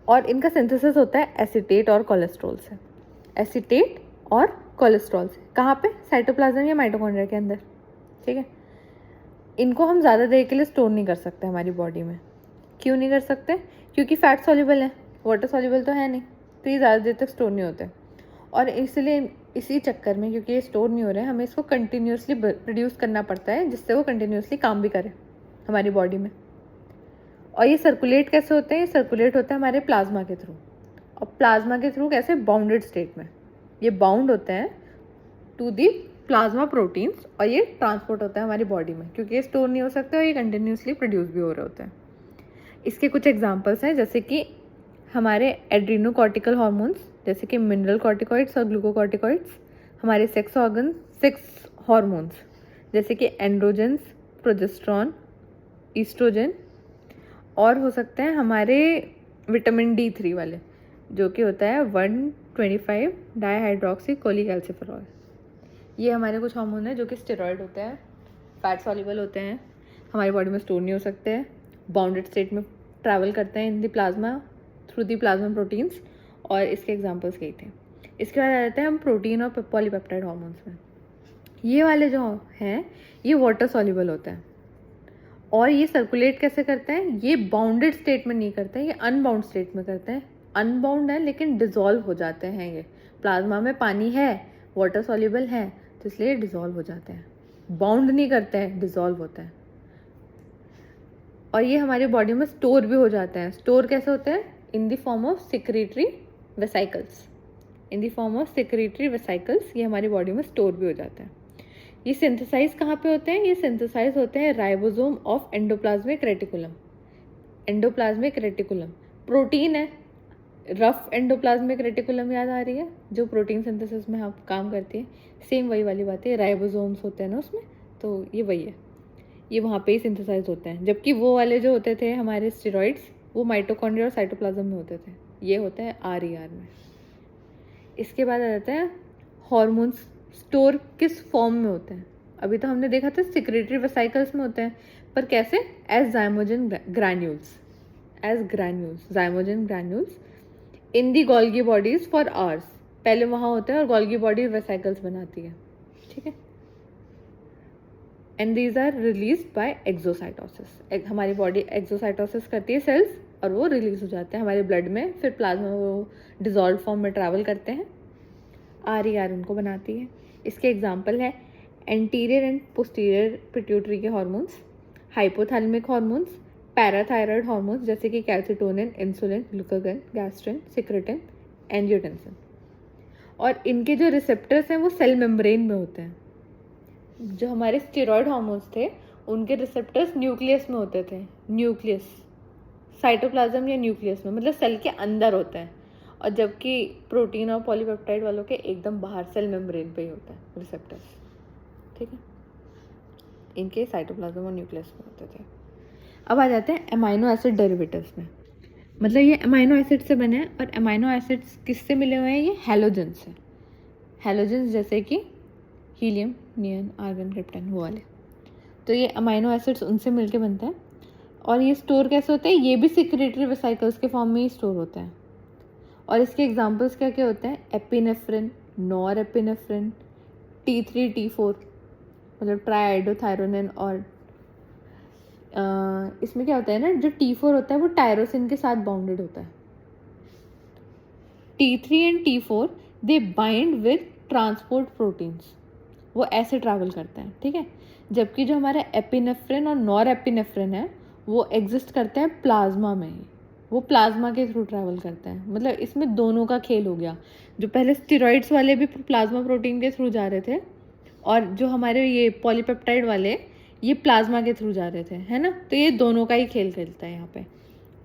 और इनका सिंथेसिस होता है एसीटेट और कोलेस्ट्रॉल से, एसीटेट और कोलेस्ट्रॉल से। कहाँ पे? साइटोप्लाज्म या माइटोकॉन्ड्रिया के अंदर, ठीक है। इनको हम ज़्यादा देर के लिए स्टोर नहीं कर सकते हमारी बॉडी में। क्यों नहीं कर सकते? क्योंकि फैट सॉल्युबल है, वाटर सॉल्युबल तो है नहीं, तो ये ज़्यादा देर तक स्टोर नहीं होते। और इसलिए इसी चक्कर में, क्योंकि ये स्टोर नहीं हो रहे हैं, हमें इसको कंटिन्यूसली प्रोड्यूस करना पड़ता है, जिससे वो कंटिन्यूसली काम भी करे हमारी बॉडी में। और ये सर्कुलेट कैसे होते हैं? ये सर्कुलेट होता है हमारे प्लाज्मा के थ्रू। और प्लाज्मा के थ्रू कैसे? बाउंडेड स्टेट में ये बाउंड होते हैं टू दी प्लाज्मा प्रोटीन्स, और ये ट्रांसपोर्ट होता है हमारी बॉडी में, क्योंकि ये स्टोर नहीं हो सकते और ये कंटिन्यूसली प्रोड्यूस भी हो रहे होते हैं। इसके कुछ एग्जांपल्स हैं, जैसे कि हमारे एड्रीनोकॉर्टिकल हार्मोन्स, जैसे कि मिनरल कॉर्टिकॉइड्स और ग्लूकोकॉर्टिकॉइड्स, हमारे सेक्स ऑर्गन सेक्स हॉर्मोन्स, जैसे कि एंड्रोजेंस, प्रोजेस्ट्रॉन, ईस्ट्रोजन, और हो सकते हैं हमारे विटामिन D3 वाले, जो कि होता है 1,25 डाईहाइड्रोक्सी कोलीकैल्सिफेरॉल। ये हमारे कुछ हार्मोन हैं जो कि स्टेरॉइड होते हैं, फैट सॉल्युबल होते हैं, हमारी बॉडी में स्टोर नहीं हो सकते हैं, बाउंडेड स्टेट में ट्रैवल करते हैं in the plasma through the plasma proteins, और इसके एग्जांपल्स कई थे। इसके बाद आ जाते हैं हम प्रोटीन और पॉलीपेप्टाइड हार्मोन्स में। ये वाले जो हैं ये वाटर सॉल्युबल होते हैं, और ये सर्कुलेट कैसे करते हैं, ये बाउंडेड स्टेट में नहीं करते हैं, ये अनबाउंड स्टेट में करते हैं। अनबाउंड है लेकिन डिज़ोल्व हो जाते हैं। ये प्लाज्मा में पानी है, वाटर सॉल्युबल है, तो इसलिए डिज़ोल्व हो जाते हैं। बाउंड नहीं करते हैं, डिज़ोल्व होता है। और ये हमारी बॉडी में स्टोर भी हो जाते हैं। स्टोर कैसे होते हैं, in the form of secretary vesicles. In the form of secretary vesicles ये हमारी बॉडी में स्टोर भी हो जाते हैं। ये सिंथेसाइज कहाँ पे होते हैं, ये सिंथेसाइज होते हैं ribosome of endoplasmic reticulum. Endoplasmic reticulum protein है, रफ एंडोप्लाज्मिक रेटिकुलम याद आ रही है, जो प्रोटीन सिंथेसिस में आप काम करती है, सेम वही वाली बात है। राइबोसोम्स होते हैं ना उसमें, तो ये वही है, ये वहाँ पे ही सिंथेसाइज होते हैं। जबकि वो वाले जो होते थे हमारे स्टेरॉइड्स, वो माइटोकॉन्ड्रिया और साइटोप्लाज्म में होते थे, ये होते हैं RER में। इसके बाद आ जाता है हॉर्मोन्स स्टोर किस फॉर्म में होते हैं। अभी तो हमने देखा था सेक्रेटरी वेसिकल्स में होते हैं, पर कैसे, as zymogen granules, as granules, zymogen granules in the Golgi bodies for hours. पहले वहाँ होते हैं और गोल्गी बॉडी वेसिकल्स बनाती है, ठीक है। And these are release by exocytosis. हमारी बॉडी एक्सोसाइटोसिस करती है सेल्स, और वो रिलीज हो जाते हैं हमारे ब्लड में, फिर प्लाज्मा में वो डिजॉल्व फॉर्म में ट्रैवल करते हैं, RER उनको बनाती है। इसके एग्जाम्पल है एंटीरियर एंड पोस्टीरियर पिट्यूटरी के hormones, hypothalamic hormones, parathyroid hormones जैसे कि calcitonin, insulin, glucagon, gastrin, secretin, angiotensin. और इनके जो रिसेप्टर्स हैं वो सेल मेम्ब्रेन में होते हैं। जो हमारे स्टेरॉयड हार्मोन्स थे उनके रिसेप्टर्स न्यूक्लियस में होते थे, न्यूक्लियस, साइटोप्लाज्म या न्यूक्लियस में, मतलब सेल के अंदर होते हैं। और जबकि प्रोटीन और पॉलीपेप्टाइड वालों के एकदम बाहर सेल मेम्ब्रेन पे ही होता है रिसेप्टर्स, ठीक है। इनके साइटोप्लाज्म और न्यूक्लियस में होते थे। अब आ जाते हैं अमाइनो एसिड डेरिवेटिव्स में। मतलब ये अमाइनो एसिड से बने हैं, और अमाइनो एसिड्स किससे मिले हुए हैं, ये हैलोजन से। हैलोजन जैसे कि हीलियम, नियन, आर्गन, क्रिप्टन, वो वाले। तो ये अमाइनो एसिड्स उनसे मिलके बनते हैं। और ये स्टोर कैसे होते हैं, ये भी सेक्रेटरी वेसिकल्स के फॉर्म में ही स्टोर होते हैं। और इसके एग्जांपल्स क्या क्या होते हैं, epinephrine, nor epinephrine, T3, T4, मतलब ट्राइआइडोथायरोनिन। और इसमें क्या होता है ना, जो T4 होता है वो टायरोसिन के साथ बाउंडेड होता है। T3 and T4 they bind with transport proteins, वो ऐसे ट्रैवल करते हैं, ठीक है। जबकि जो हमारा एपिनेफ्रिन और नॉर एपिनेफ्रिन है वो एग्जिस्ट करते हैं प्लाज्मा में ही, वो प्लाज्मा के थ्रू ट्रैवल करते हैं। मतलब इसमें दोनों का खेल हो गया। जो पहले स्टेरॉइड्स वाले भी प्लाज्मा प्रोटीन के थ्रू जा रहे थे, और जो हमारे ये पॉलीपेप्टाइड वाले ये प्लाज्मा के थ्रू जा रहे थे, है ना। तो ये दोनों का ही खेल खेलता है यहाँ पे।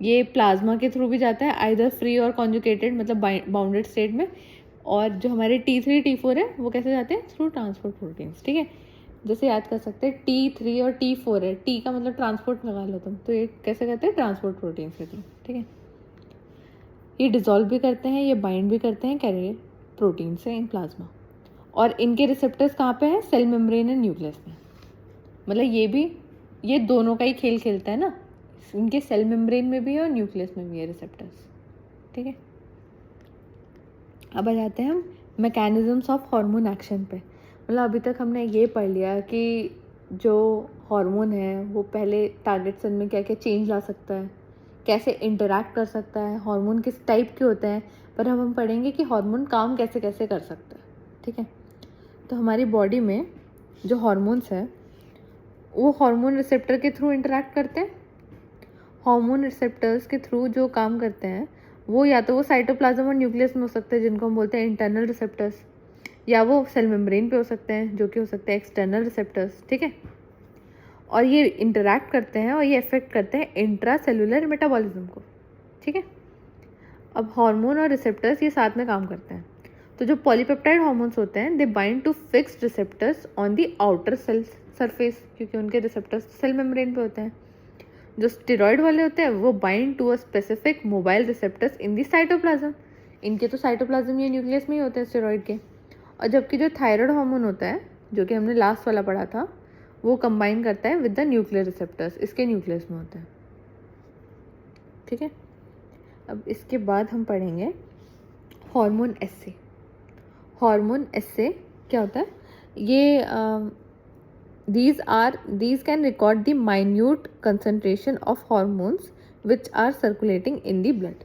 ये प्लाज्मा के थ्रू भी जाता है, आइदर फ्री और कॉन्जुगेटेड, मतलब बाउंडेड स्टेट में। और जो हमारे T3, T4 है वो कैसे जाते हैं, थ्रू ट्रांसपोर्ट प्रोटीन्स, ठीक है। जैसे याद कर सकते हैं T3 और T4 है, T का मतलब ट्रांसपोर्ट लगा लो तुम, तो ये कैसे करते हैं, ट्रांसपोर्ट प्रोटीन्स के थ्रू, ठीक है। ये डिजॉल्व भी करते हैं, ये बाइंड भी करते हैं कैरियर प्रोटीन से इन प्लाज्मा। और इनके रिसेप्टर्स कहाँ पे हैं, सेल मेम्ब्रेन एंड न्यूक्लियस में। मतलब ये दोनों का ही खेल खेलता है ना, इनके सेल मेम्ब्रेन में भी है और न्यूक्लियस में भी है रिसेप्टर्स, ठीक है। अब आ जाते हैं हम मैकेनिज्म्स ऑफ हार्मोन एक्शन पे। मतलब अभी तक हमने ये पढ़ लिया कि जो हार्मोन है वो पहले टारगेट सेल में क्या क्या चेंज ला सकता है, कैसे इंटरैक्ट कर सकता है, हार्मोन किस टाइप के होते हैं। पर हम पढ़ेंगे कि हार्मोन काम कैसे कैसे कर सकता है, ठीक है। तो हमारी बॉडी में जो हार्मोन्स है वो हार्मोन रिसेप्टर के थ्रू इंटरैक्ट करते हैं। हार्मोन रिसेप्टर्स के थ्रू जो काम करते हैं वो या तो वो साइटोप्लाज्म और न्यूक्लियस में हो सकते हैं, जिनको हम बोलते हैं इंटरनल रिसेप्टर्स, या वो सेल मेम्ब्रेन पे हो सकते हैं, जो कि हो सकते हैं एक्सटर्नल रिसेप्टर्स, ठीक है। और ये इंटरैक्ट करते हैं और ये इफेक्ट करते हैं इंट्रा सेलुलर मेटाबॉलिज्म को, ठीक है। अब हार्मोन और रिसेप्टर्स ये साथ में काम करते हैं। तो जो पॉलीपेप्टाइड हार्मोन्स होते हैं they bind to fixed receptors on the outer cell surface, क्योंकि उनके रिसेप्टर्स सेल मेम्ब्रेन पे होते हैं। जो स्टेरॉइड वाले होते हैं वो bind to a specific mobile receptors in the cytoplasm. इनके तो साइटोप्लाज्म या न्यूक्लियस में ही होते हैं स्टेरॉइड के। और जबकि जो थायराइड हार्मोन होता है, जो कि हमने लास्ट वाला पढ़ा था, वो कंबाइन करता है विद द न्यूक्लियर रिसेप्टर्स, इसके न्यूक्लियस में होता है। ठीक है, अब इसके बाद हम पढ़ेंगे हार्मोन एसे। हार्मोन एसे क्या होता है? ये these can record the minute concentration of hormones which are circulating in the blood।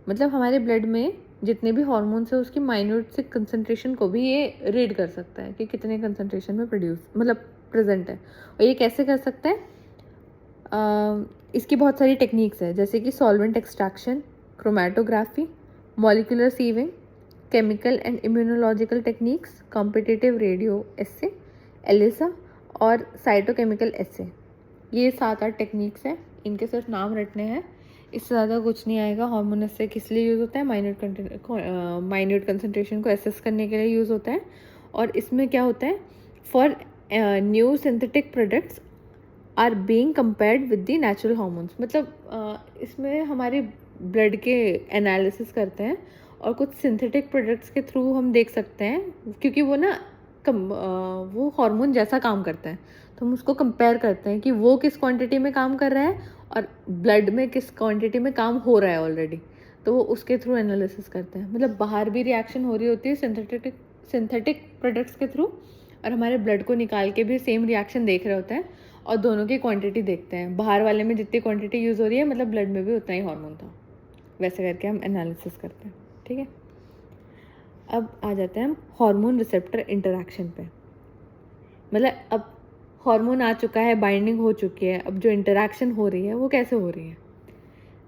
मतलब हमारे ब्लड में जितने भी हॉर्मोन्स है उसकी माइन्यूट से कंसंट्रेशन को भी ये रीड कर सकता है कि कितने कंसंट्रेशन में प्रेजेंट है। और ये कैसे कर सकता है? इसकी बहुत सारी टेक्निक्स है, जैसे कि solvent extraction, chromatography, molecular sieving, chemical and immunological techniques, competitive radio assay, ELISA और साइटोकेमिकल एसे। ये 7-8 टेक्निक्स हैं, इनके सिर्फ नाम रटने हैं, इससे ज़्यादा कुछ नहीं आएगा। हार्मोन एसे किस लिए यूज़ होता है? माइन्यूट कंसंट्रेशन को एसेस करने के लिए यूज़ होता है। और इसमें क्या होता है? For new synthetic products are being compared with the natural hormones. मतलब इसमें हमारे ब्लड के एनालिसिस करते हैं और कुछ सिंथेटिक प्रोडक्ट्स के थ्रू हम देख सकते हैं, क्योंकि वो ना वो हार्मोन जैसा काम करता है, तो हम उसको कंपेयर करते हैं कि वो किस क्वांटिटी में काम कर रहा है और ब्लड में किस क्वांटिटी में काम हो रहा है ऑलरेडी, तो वो उसके थ्रू एनालिसिस करते हैं। मतलब बाहर भी रिएक्शन हो रही होती है सिंथेटिक प्रोडक्ट्स के थ्रू, और हमारे ब्लड को निकाल के भी सेम रिएक्शन देख रहे होते हैं और दोनों की क्वांटिटी देखते हैं। बाहर वाले में जितनी क्वांटिटी यूज़ हो रही है, मतलब ब्लड में भी उतना ही हार्मोन था, वैसे करके हम एनालिसिस करते हैं। ठीक है, अब आ जाते हैं हम हार्मोन रिसेप्टर इंटरैक्शन पे। मतलब अब हार्मोन आ चुका है, बाइंडिंग हो चुकी है, अब जो इंटरैक्शन हो रही है वो कैसे हो रही है?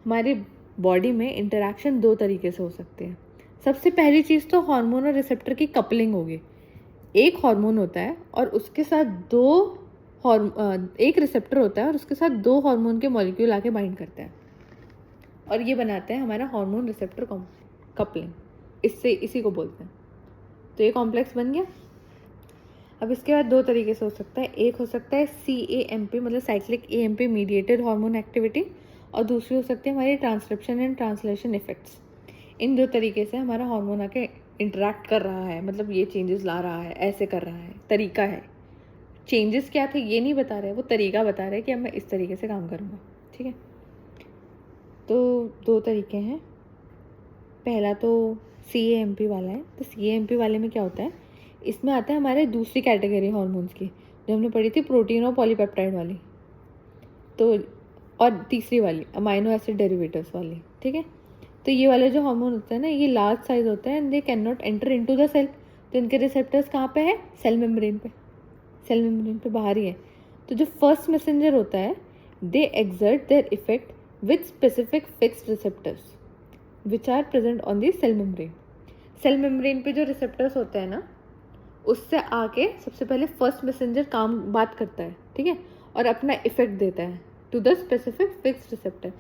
हमारी बॉडी में इंटरैक्शन 2 तरीके से हो सकती है। सबसे पहली चीज़ तो हार्मोन और रिसेप्टर की कपलिंग होगी। एक हार्मोन होता है और उसके साथ एक रिसेप्टर होता है और उसके साथ 2 हार्मोन के मॉलिक्यूल आके बाइंड करते हैं और ये बनाते हैं हमारा हार्मोन रिसेप्टर कपलिंग। इसी को बोलते हैं। तो ये कॉम्प्लेक्स बन गया। अब इसके बाद 2 तरीके से हो सकता है। एक हो सकता है CAMP, मतलब cyclic AMP mediated hormone activity, और दूसरी हो सकती है हमारी ट्रांसक्रिप्शन एंड ट्रांसलेशन इफेक्ट्स। इन 2 तरीके से हमारा हार्मोन आके इंटरैक्ट कर रहा है, मतलब ये चेंजेस ला रहा है, ऐसे कर रहा है, तरीका है। चेंजेस क्या थे ये नहीं बता रहे, वो तरीका बता रहे कि अब मैं इस तरीके से काम करूँगा। ठीक है, तो 2 तरीके हैं। पहला तो CAMP वाला है। तो CAMP वाले में क्या होता है? इसमें आता है हमारे दूसरी कैटेगरी हार्मोन्स की, जो हमने पढ़ी थी प्रोटीन और पॉलीपेप्टाइड वाली, तो और तीसरी वाली अमाइनो एसिड डेरिवेटिव्स वाली। ठीक है, तो ये वाले जो हार्मोन होते हैं ना, ये लार्ज साइज होते हैं and they can not enter into the cell. तो इनके रिसेप्टर्स कहाँ पे है? सेल मेम्ब्रेन पे बाहर ही है। तो जो फर्स्ट मैसेंजर होता है, they exert their effect with specific fixed receptors which are present on the cell membrane. Cell membrane पे जो रिसेप्टर्स होते हैं ना, उससे आके सबसे पहले फर्स्ट मैसेंजर बात करता है। ठीक है, और अपना इफेक्ट देता है to the specific fixed receptor.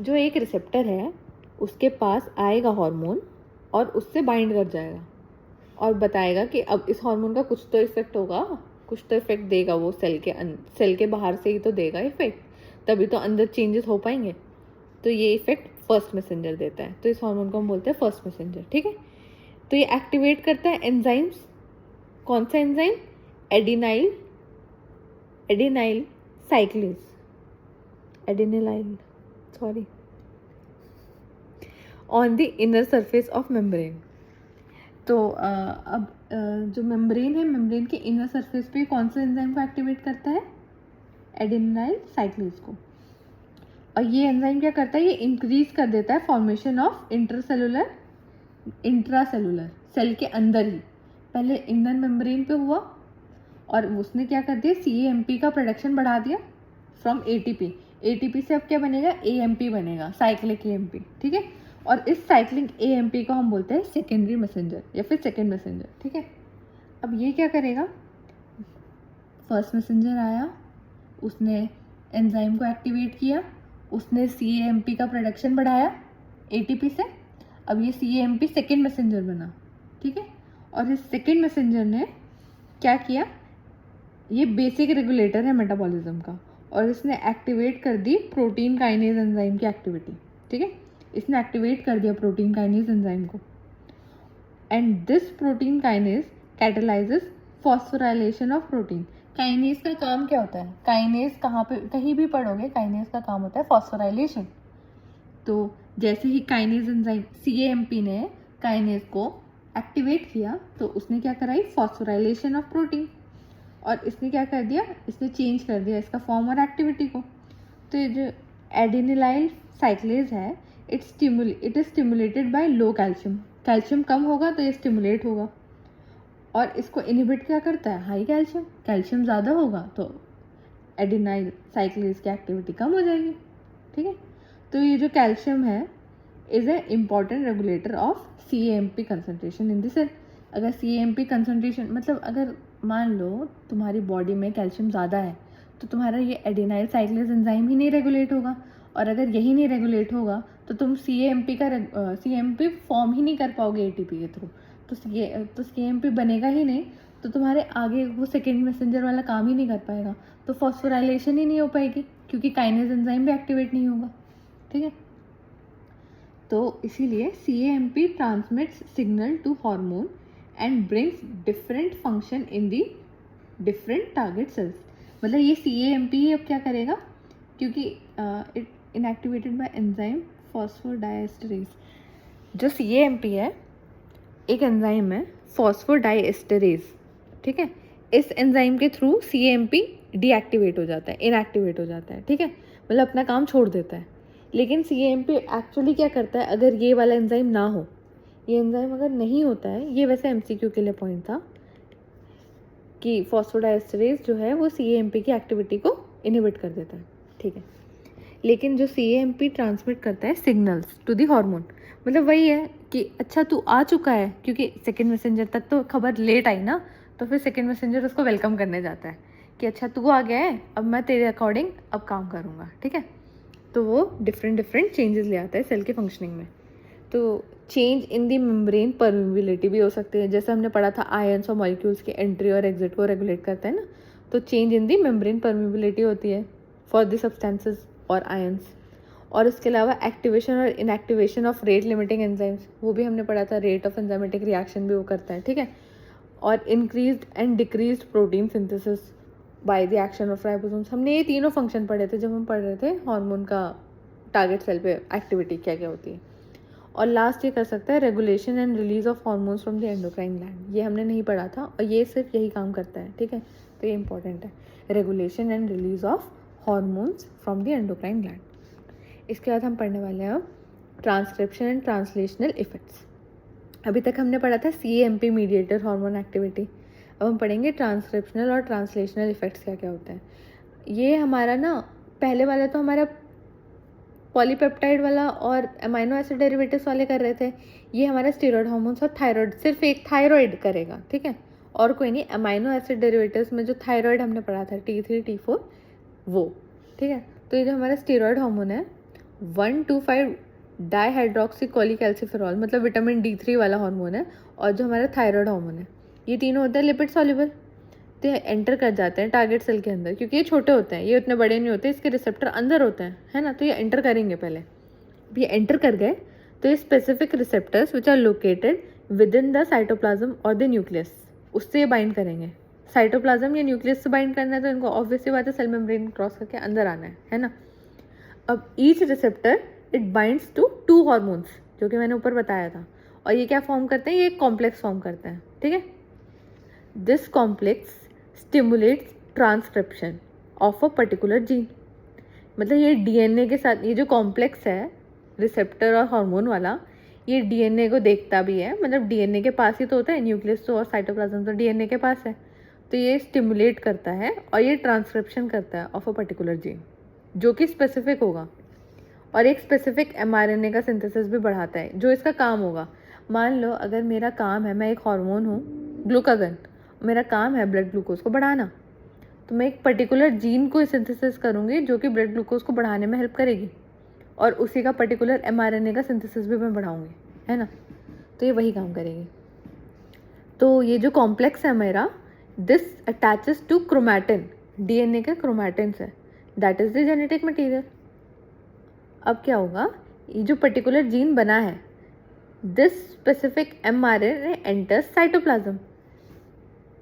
जो एक रिसेप्टर है उसके पास आएगा हार्मोन और उससे बाइंड कर जाएगा और बताएगा कि अब इस हार्मोन का कुछ तो इफेक्ट होगा, कुछ तो इफेक्ट देगा वो सेल के बाहर से ही तो देगा इफेक्ट, तभी तो अंदर चेंजेस हो पाएंगे। तो ये इफेक्ट फर्स्ट मैसेंजर देता है, तो इस हार्मोन को हम बोलते हैं फर्स्ट मैसेंजर। ठीक है, तो ये एक्टिवेट करता है एंजाइम्स। कौन सा enzyme? Adenylyl साइक्लेज on the inner surface of membrane. तो अब जो मेम्ब्रेन है, मेम्ब्रेन के इनर सरफेस पे कौन सा एंजाइम को एक्टिवेट करता है? एडिनाइल साइक्लेज को। और ये एंजाइम क्या करता है? ये इंक्रीज कर देता है फॉर्मेशन ऑफ इंट्रासेलुलर सेल के अंदर ही। पहले इनर मेम्ब्रेन पे हुआ और उसने क्या कर दिया? CAMP का प्रोडक्शन बढ़ा दिया फ्रॉम ATP से अब क्या बनेगा? AMP बनेगा, साइक्लिक AMP। ठीक है, और इस साइक्लिक AMP को हम बोलते हैं सेकेंडरी मैसेंजर या फिर सेकेंड मैसेंजर। ठीक है, अब ये क्या करेगा? फर्स्ट मैसेंजर आया, उसने एंजाइम को एक्टिवेट किया, उसने CAMP का प्रोडक्शन बढ़ाया ATP से। अब ये CAMP सेकेंड मैसेंजर बना, ठीक है। और इस सेकेंड मैसेंजर ने क्या किया, ये बेसिक रेगुलेटर है मेटाबॉलिज्म का, और इसने एक्टिवेट कर दी प्रोटीन काइनेज एंजाइम की एक्टिविटी, ठीक है। इसने एक्टिवेट कर दिया प्रोटीन काइनेज एंजाइम को, and this protein kinase कैटलाइजेस phosphorylation of protein. Kinase का काम क्या होता है, काइनेज कहाँ पे कहीं भी पढ़ोगे, काइनेज का काम होता है फॉस्फोराइलेशन। तो जैसे ही काइनेज एंजाइम CAMP ने काइनेज को एक्टिवेट किया तो उसने क्या कराई, फॉस्फोराइलेशन ऑफ प्रोटीन, और इसने क्या कर दिया, इसने चेंज कर दिया इसका फॉर्म और एक्टिविटी को। तो ये जो एडिनिलाइल साइक्लेज है, it is stimulated by low calcium. Calcium कम होगा तो ये स्टिमुलेट होगा, और इसको इनहिबिट क्या करता है, हाई कैल्शियम। कैल्शियम ज़्यादा होगा तो एडिनाइल साइक्लेज की एक्टिविटी कम हो जाएगी, ठीक है। तो ये जो कैल्शियम है is a important regulator of CAMP concentration in the cell. अगर CAMP कंसनट्रेशन मतलब अगर मान लो तुम्हारी बॉडी में कैल्शियम ज़्यादा है तो तुम्हारा ये एडिनाइल साइक्लेज एंजाइम ही नहीं रेगुलेट होगा, और अगर यही नहीं रेगुलेट होगा तो तुम CAMP फॉर्म ही नहीं कर पाओगे ATP के थ्रू। तो CAMP बनेगा ही नहीं, तो तुम्हारे आगे वो सेकेंड मैसेंजर वाला काम ही नहीं कर पाएगा, तो फॉस्फोराइलेशन ही नहीं हो पाएगी क्योंकि काइनेज एंजाइम भी एक्टिवेट नहीं होगा, ठीक है। तो इसीलिए CAMP transmits signal to hormone and brings different function in the different target cells. मतलब ये CAMP ही अब क्या करेगा, क्योंकि it inactivated by enzyme phosphodiesterase. जो CAMP है एक एंजाइम है फॉस्फोडाइएस्टरेज, ठीक है। इस एंजाइम के थ्रू CAMP डीएक्टिवेट हो जाता है, इनएक्टिवेट हो जाता है, ठीक है, मतलब अपना काम छोड़ देता है। लेकिन CAMP एक्चुअली क्या करता है, अगर ये वाला एंजाइम ना हो, ये एंजाइम अगर नहीं होता है, ये वैसे MCQ के लिए पॉइंट था कि फॉस्फोडाइएस्टरेज जो है वो CAMP की एक्टिविटी को इनहिबिट कर देता है, ठीक है। लेकिन जो CAMP ट्रांसमिट करता है सिग्नल्स टू दी हार्मोन, मतलब वही है कि अच्छा तू आ चुका है, क्योंकि सेकेंड मैसेंजर तक तो खबर लेट आई ना, तो फिर सेकेंड मैसेंजर उसको वेलकम करने जाता है कि अच्छा तू आ गया है, अब मैं तेरे अकॉर्डिंग अब काम करूँगा, ठीक है। तो वो डिफरेंट चेंजेस ले आता है सेल के फंक्शनिंग में। तो change in the membrane permeability भी हो सकती है, जैसे हमने पढ़ा था आयंस और मॉलिक्यूल्स के एंट्री और एग्जिट को रेगुलेट करता है ना, तो change in the membrane permeability होती है फॉर द सब्सटेंसेस और आयंस। और इसके अलावा एक्टिवेशन और inactivation of rate limiting enzymes, वो भी हमने पढ़ा था, रेट ऑफ एंजाइमेटिक रिएक्शन भी वो करता है, ठीक है। और increased and decreased protein synthesis by the action of ribosomes. हमने ये तीनों फंक्शन पढ़े थे जब हम पढ़ रहे थे हार्मोन का टारगेट सेल पे एक्टिविटी क्या क्या होती है। और लास्ट ये कर सकता है regulation and release of hormones from the endocrine gland, ये हमने नहीं पढ़ा था और ये सिर्फ यही काम करता है, ठीक है। तो ये इंपॉर्टेंट है, regulation and release of hormones from the endocrine gland. इसके बाद हम पढ़ने वाले हैं ट्रांसक्रिप्शन एंड ट्रांसलेशनल इफेक्ट्स। अभी तक हमने पढ़ा था CAMP मीडिएटर हार्मोन एक्टिविटी, अब हम पढ़ेंगे ट्रांसक्रिप्शनल और ट्रांसलेशनल इफेक्ट्स क्या क्या होते हैं। ये हमारा ना पहले वाला तो हमारा पॉलीपेप्टाइड वाला और अमाइनो एसिड डेरिवेटिव्स वाले कर रहे थे, ये हमारा स्टेरॉयड हार्मोन्स और थायराइड, सिर्फ एक थायराइड करेगा, ठीक है, और कोई नहीं। अमाइनो एसिड डेरिवेटिव्स में जो थायराइड हमने पढ़ा था T3 T4 वो, ठीक है। तो ये जो हमारा स्टेरॉयड हार्मोन है 1,2,5 डाईहाइड्रोक्सी कोलिकैल्सिफेरॉल, मतलब विटामिन D3 वाला हार्मोन है, और जो हमारा थायराइड हार्मोन है, ये तीनों होते हैं लिपिड सॉल्युबल, तो एंटर कर जाते हैं टारगेट सेल के अंदर, क्योंकि ये छोटे होते हैं, ये उतने बड़े नहीं होते, इसके रिसेप्टर अंदर होते हैं, है ना। तो ये एंटर करेंगे पहले, ये एंटर कर गए तो ये specific receptors which are located within the cytoplasm और द न्यूक्लियस, उससे ये बाइंड करेंगे। साइटोप्लाज्म या न्यूक्लियस से बाइंड करना है तो इनको ऑब्वियसली बात है सेल मेम्ब्रेन क्रॉस करके अंदर आना है ना। अब each receptor it binds to 2 hormones, जो कि मैंने ऊपर बताया था, और ये क्या फॉर्म करते हैं, ये एक कॉम्प्लेक्स फॉर्म करते हैं, ठीक है। This complex stimulates transcription of a particular gene, मतलब ये DNA के साथ, ये जो कॉम्प्लेक्स है रिसेप्टर और हार्मोन वाला, ये DNA को देखता भी है, मतलब DNA के पास ही तो होता है, न्यूक्लियस तो और साइटोप्लाज्म तो DNA के पास है, तो ये स्टिमुलेट करता है और ये ट्रांसक्रिप्शन करता है ऑफ अ पर्टिकुलर जीन जो कि स्पेसिफिक होगा, और एक स्पेसिफिक mRNA का सिंथेसिस भी बढ़ाता है जो इसका काम होगा। मान लो अगर मेरा काम है, मैं एक हार्मोन हूँ ग्लूकागन, मेरा काम है ब्लड ग्लूकोज को बढ़ाना, तो मैं एक पर्टिकुलर जीन को सिंथेसिस करूँगी जो कि ब्लड ग्लूकोज को बढ़ाने में हेल्प करेगी, और उसी का पर्टिकुलर mRNA का सिंथेसिस भी मैं बढ़ाऊँगी, है ना। तो ये वही काम करेगी। तो ये जो कॉम्प्लेक्स है मेरा, this attaches to chromatin, DNA का क्रोमैटिन है, that is the genetic material. अब क्या होगा, ये जो पर्टिकुलर जीन बना है, this specific mRNA enters cytoplasm,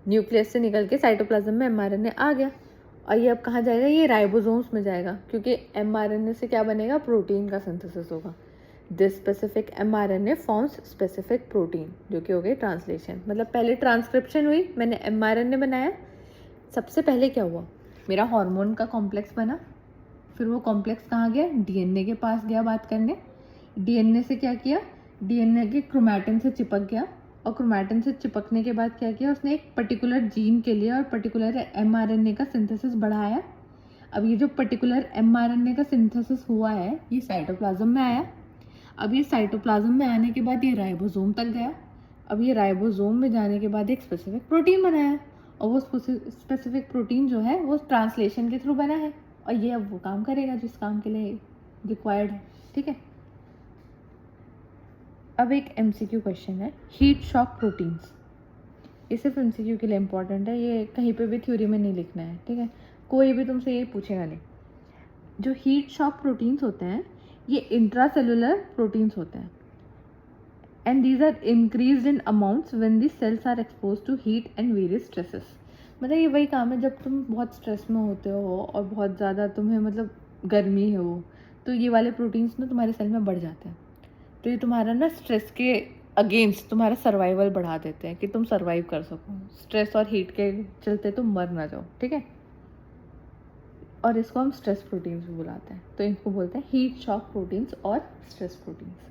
nucleus से निकल के साइटोप्लाज्म में mRNA आ गया, और ये अब कहाँ जाएगा, ये राइबोसोम्स में जाएगा, क्योंकि mRNA से क्या बनेगा, प्रोटीन का सिंथेसिस होगा। This specific mRNA forms specific protein, जो कि हो गई ट्रांसलेशन। मतलब पहले ट्रांसक्रिप्शन हुई, मैंने mRNA बनाया, सबसे पहले क्या हुआ, मेरा हार्मोन का कॉम्प्लेक्स बना, फिर वो कॉम्प्लेक्स कहाँ गया, डीएनए के पास गया बात करने, डीएनए से क्या किया, डीएनए के क्रोमैटिन से चिपक गया, और क्रोमैटिन से चिपकने के बाद क्या किया, उसने एक पर्टिकुलर जीन के लिए और पर्टिकुलर mRNA का सिंथेसिस बढ़ाया। अब ये जो पर्टिकुलर mRNA का सिंथेसिस हुआ है, ये साइटोप्लाज्म में आया। अब ये साइटोप्लाज्म में आने के बाद ये राइबोसोम तक गया। अब ये राइबोसोम में जाने के बाद एक स्पेसिफिक प्रोटीन बनाया, और वो स्पेसिफिक प्रोटीन जो है वो ट्रांसलेशन के थ्रू बना है, और ये अब वो काम करेगा जिस काम के लिए रिक्वायर्ड है। ठीक है, अब एक MCQ क्वेश्चन है, हीट शॉक प्रोटीन्स। ये सिर्फ MCQ के लिए इम्पोर्टेंट है, ये कहीं पे भी थ्योरी में नहीं लिखना है। ठीक है, कोई भी तुमसे ये पूछेगा नहीं। जो हीट शॉक प्रोटीन्स होते हैं, ये इंट्रासेलुलर प्रोटीन्स होते हैं, and these are increased in amounts when the cells are expose to heat and various stresses. मतलब ये वही काम है, जब तुम बहुत स्ट्रेस में होते हो और बहुत ज़्यादा तुम्हें मतलब गर्मी है वो, तो ये वाले प्रोटीन्स ना तुम्हारे सेल में बढ़ जाते हैं, तो ये तुम्हारा ना स्ट्रेस के अगेंस्ट तुम्हारा सर्वाइवल बढ़ा देते हैं, कि तुम सर्वाइव कर सको, स्ट्रेस और हीट के चलते तुम मर ना जाओ। ठीक है, और इसको हम स्ट्रेस प्रोटीन्स भी बुलाते हैं, तो इनको बोलते हैं हीट शॉक प्रोटीन्स और स्ट्रेस प्रोटीन्स।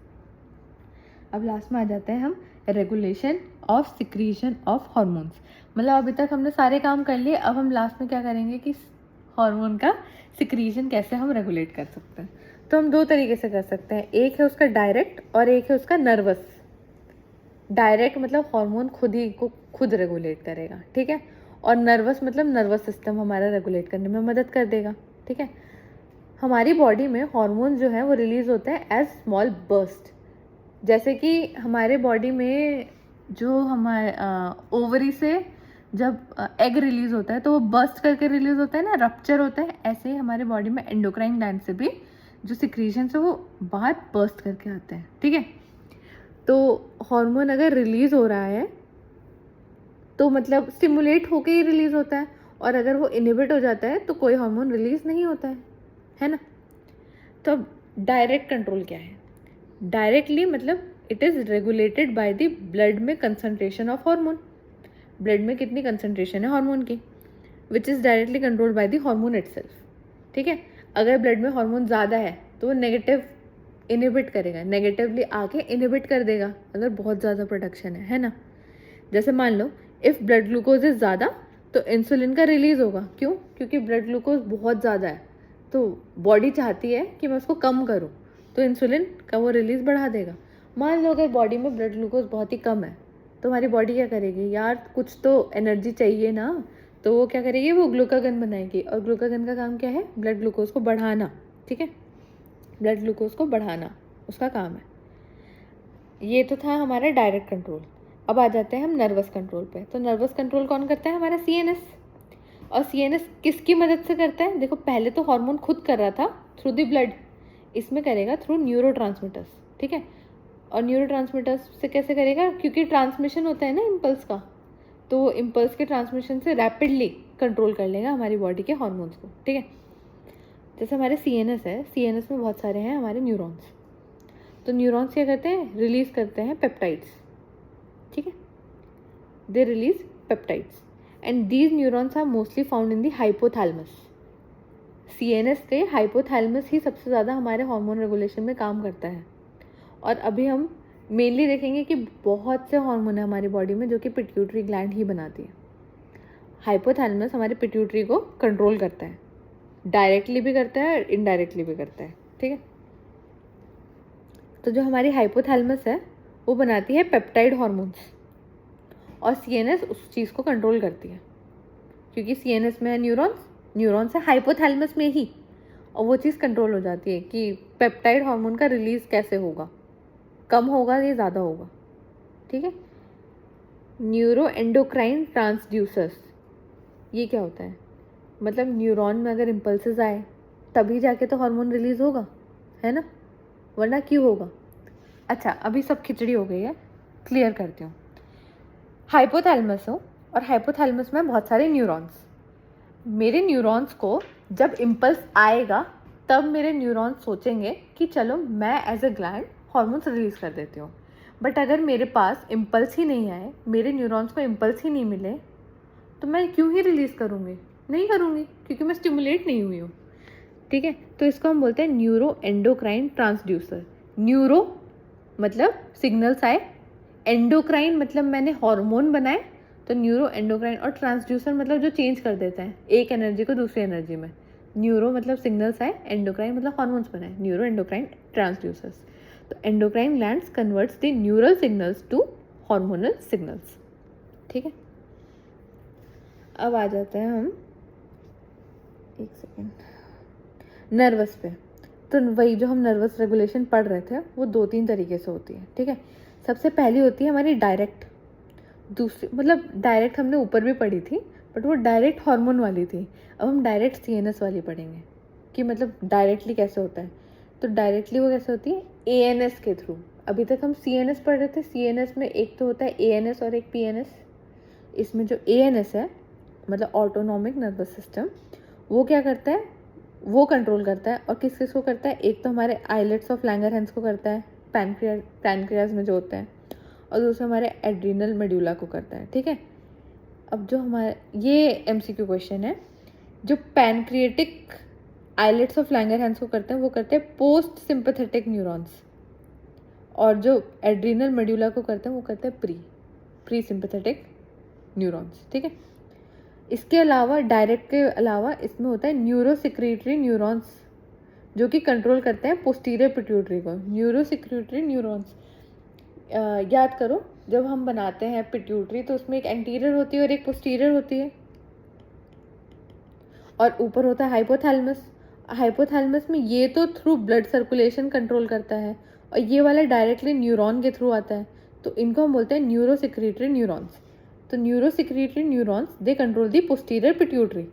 अब लास्ट में आ जाते हैं हम regulation of secretion of hormones. मतलब अभी तक हमने सारे काम कर लिए, अब हम लास्ट में क्या करेंगे कि हार्मोन का सिक्रीशन कैसे हम रेगुलेट कर सकते हैं। तो हम दो तरीके से कर सकते हैं, एक है उसका डायरेक्ट और एक है उसका नर्वस। डायरेक्ट मतलब हार्मोन खुद ही को खुद रेगुलेट करेगा, ठीक है, और नर्वस मतलब नर्वस सिस्टम हमारा रेगुलेट करने में मदद कर देगा। ठीक है, हमारी बॉडी में हार्मोन जो है वो रिलीज होते हैं एज स्मॉल बर्स्ट। जैसे कि हमारे बॉडी में जो हमारे ओवरी से जब एग रिलीज होता है तो वो बर्स्ट करके रिलीज होता है ना, रप्चर होता है, ऐसे ही हमारे बॉडी में एंडोक्राइन ग्लैंड से भी जो सिक्रीशन है वो बाहर बर्स्ट करके आते हैं। ठीक है, तो हार्मोन अगर रिलीज हो रहा है तो मतलब स्टिमुलेट होके ही रिलीज होता है, और अगर वो इनहिबिट हो जाता है तो कोई हार्मोन रिलीज नहीं होता है ना। तो अब डायरेक्ट कंट्रोल क्या है, डायरेक्टली मतलब it is regulated by the blood में कंसंट्रेशन ऑफ हार्मोन, ब्लड में कितनी कंसंट्रेशन है हार्मोन की, which is directly controlled by the hormone itself. ठीक है, अगर ब्लड में हार्मोन ज़्यादा है तो वो नेगेटिव इनहिबिट करेगा, नेगेटिवली आके इनहिबिट कर देगा अगर बहुत ज़्यादा प्रोडक्शन है ना। जैसे मान लो इफ़ ब्लड ग्लूकोज इज़ ज़्यादा तो इंसुलिन का रिलीज़ होगा, क्यों, क्योंकि ब्लड ग्लूकोज बहुत ज़्यादा है, तो बॉडी चाहती है कि मैं उसको कम करूँ, तो इंसुलिन का वो रिलीज़ बढ़ा देगा। मान लो अगर बॉडी में ब्लड ग्लूकोज बहुत ही कम है तो हमारी बॉडी क्या करेगी, यार कुछ तो एनर्जी चाहिए ना, तो वो क्या करेगी, वो ग्लूकागन बनाएगी, और ग्लूकागन का काम क्या है, ब्लड ग्लूकोज को बढ़ाना। ठीक है, ब्लड ग्लूकोज को बढ़ाना उसका काम है। ये तो था हमारा डायरेक्ट कंट्रोल। अब आ जाते हैं हम नर्वस कंट्रोल पे। तो नर्वस कंट्रोल कौन करता है, हमारा CNS। और CNS किसकी मदद से करता है, देखो पहले तो हार्मोन खुद कर रहा था थ्रू द ब्लड, इसमें करेगा थ्रू न्यूरोट्रांसमीटर्स। ठीक है, और न्यूरोट्रांसमीटर्स से कैसे करेगा, क्योंकि ट्रांसमिशन होता है ना इम्पल्स का, तो इम्पल्स के ट्रांसमिशन से रैपिडली कंट्रोल कर लेगा हमारी बॉडी के हार्मोन्स को। ठीक है, जैसे हमारे CNS है, CNS में बहुत सारे हैं हमारे न्यूरॉन्स, तो न्यूरॉन्स क्या करते हैं, रिलीज करते हैं पेप्टाइड्स। ठीक है, they release peptides and these neurons are mostly found in the hypothalamus. CNS से हाइपोथैलेमस ही सबसे ज़्यादा हमारे हार्मोन रेगुलेशन में काम करता है। और अभी हम मेनली देखेंगे कि बहुत से हार्मोन है हमारी बॉडी में जो कि पिट्यूटरी ग्लैंड ही बनाती है। हाइपोथैलेमस हमारे पिट्यूटरी को कंट्रोल करता है, डायरेक्टली भी करता है और इनडायरेक्टली भी करता है। ठीक है, तो जो हमारी हाइपोथैलेमस है वो बनाती है पेप्टाइड हार्मोन्स, और CNS उस चीज़ को कंट्रोल करती है, क्योंकि CNS में है न्यूरॉन्स, न्यूरॉन्स है हाइपोथैलेमस में ही, और वो चीज़ कंट्रोल हो जाती है कि पेप्टाइड हार्मोन का रिलीज़ कैसे होगा, कम होगा या ज़्यादा होगा। ठीक है, न्यूरो एंडोक्राइन ट्रांसड्यूसर्स, ये क्या होता है? मतलब न्यूरॉन में अगर इम्पल्सेस आए तभी जाके तो हार्मोन रिलीज होगा, है ना, वरना क्यों होगा? अच्छा, अभी सब खिचड़ी हो गई है, क्लियर करती हूँ। हाइपोथैलेमस हो और हाइपोथैलेमस में बहुत सारे न्यूरॉन्स, मेरे न्यूरॉन्स को जब इम्पल्स आएगा तब मेरे न्यूरॉन्स सोचेंगे कि चलो मैं as a gland hormones release कर देती हूँ। बट अगर मेरे पास इम्पल्स ही नहीं आए, मेरे न्यूरॉन्स को इम्पल्स ही नहीं मिले, तो मैं क्यों ही रिलीज करूँगी? नहीं करूँगी, क्योंकि मैं स्टिमुलेट नहीं हुई हूँ। ठीक है, तो इसको हम बोलते हैं न्यूरो एंडोक्राइन ट्रांसड्यूसर। न्यूरो मतलब सिग्नल्स आए, एंडोक्राइन मतलब मैंने हार्मोन बनाए, तो न्यूरो एंडोक्राइन, और ट्रांसड्यूसर मतलब जो चेंज कर देता है एक एनर्जी को दूसरी एनर्जी में। न्यूरो मतलब सिग्नल्स आए, एंडोक्राइन मतलब हार्मोन्स बनाए, न्यूरो एंडोक्राइन ट्रांसड्यूसर्स। तो endocrine glands converts the neural signals to hormonal signals. ठीक है, अब आ जाते हैं हम, एक सेकेंड, नर्वस पे। तो वही जो हम नर्वस रेगुलेशन पढ़ रहे थे वो 2-3 तरीके से होती है। ठीक है, सबसे पहली होती है हमारी डायरेक्ट, दूसरी मतलब डायरेक्ट हमने ऊपर भी पढ़ी थी बट वो डायरेक्ट हार्मोन वाली थी। अब हम डायरेक्ट सीएनएस वाली पढ़ेंगे कि मतलब डायरेक्टली कैसे होता है। तो डायरेक्टली वो कैसे होती है? एएनएस के थ्रू। अभी तक हम सीएनएस पढ़ रहे थे, सीएनएस में एक तो होता है एएनएस और एक पीएनएस। इसमें जो एएनएस है मतलब ऑटोनॉमिक नर्वस सिस्टम, वो क्या करता है? वो कंट्रोल करता है, और किस किस को करता है? एक तो हमारे आइलेट्स ऑफ लैंगरहैंस को करता है, पैनक्रियाज में जो होता है, और दूसरा हमारे एड्रिनल मेड्यूला को करता है। ठीक है, अब जो हमारे ये एमसीक्यू क्वेश्चन है, जो पैनक्रिएटिक आइलेट्स ऑफ लैंगरहैंस को करते हैं वो करते हैं पोस्ट सिंपैथेटिक न्यूरॉन्स, और जो एड्रिनल मेड्यूला को करते हैं वो करते हैं प्री सिंपैथेटिक न्यूरॉन्स। ठीक है, इसके अलावा डायरेक्ट के अलावा इसमें होता है न्यूरोसिक्रीटरी न्यूरॉन्स, जो कि कंट्रोल करते हैं पोस्टीरियर पिट्यूटरी को। न्यूरोसिक्रीटरी न्यूरॉन्स, याद करो, जब हम बनाते हैं पिट्यूटरी तो उसमें एक एंटीरियर होती है और एक पोस्टीरियर होती है, और ऊपर होता है हाइपोथैलेमस। हाइपोथैलेमस में ये तो थ्रू ब्लड सर्कुलेशन कंट्रोल करता है, और ये वाला डायरेक्टली न्यूरॉन के थ्रू आता है, तो इनको हम बोलते हैं न्यूरोसिक्रीटरी न्यूरॉन्स। तो neurosecretory neurons they control the posterior pituitary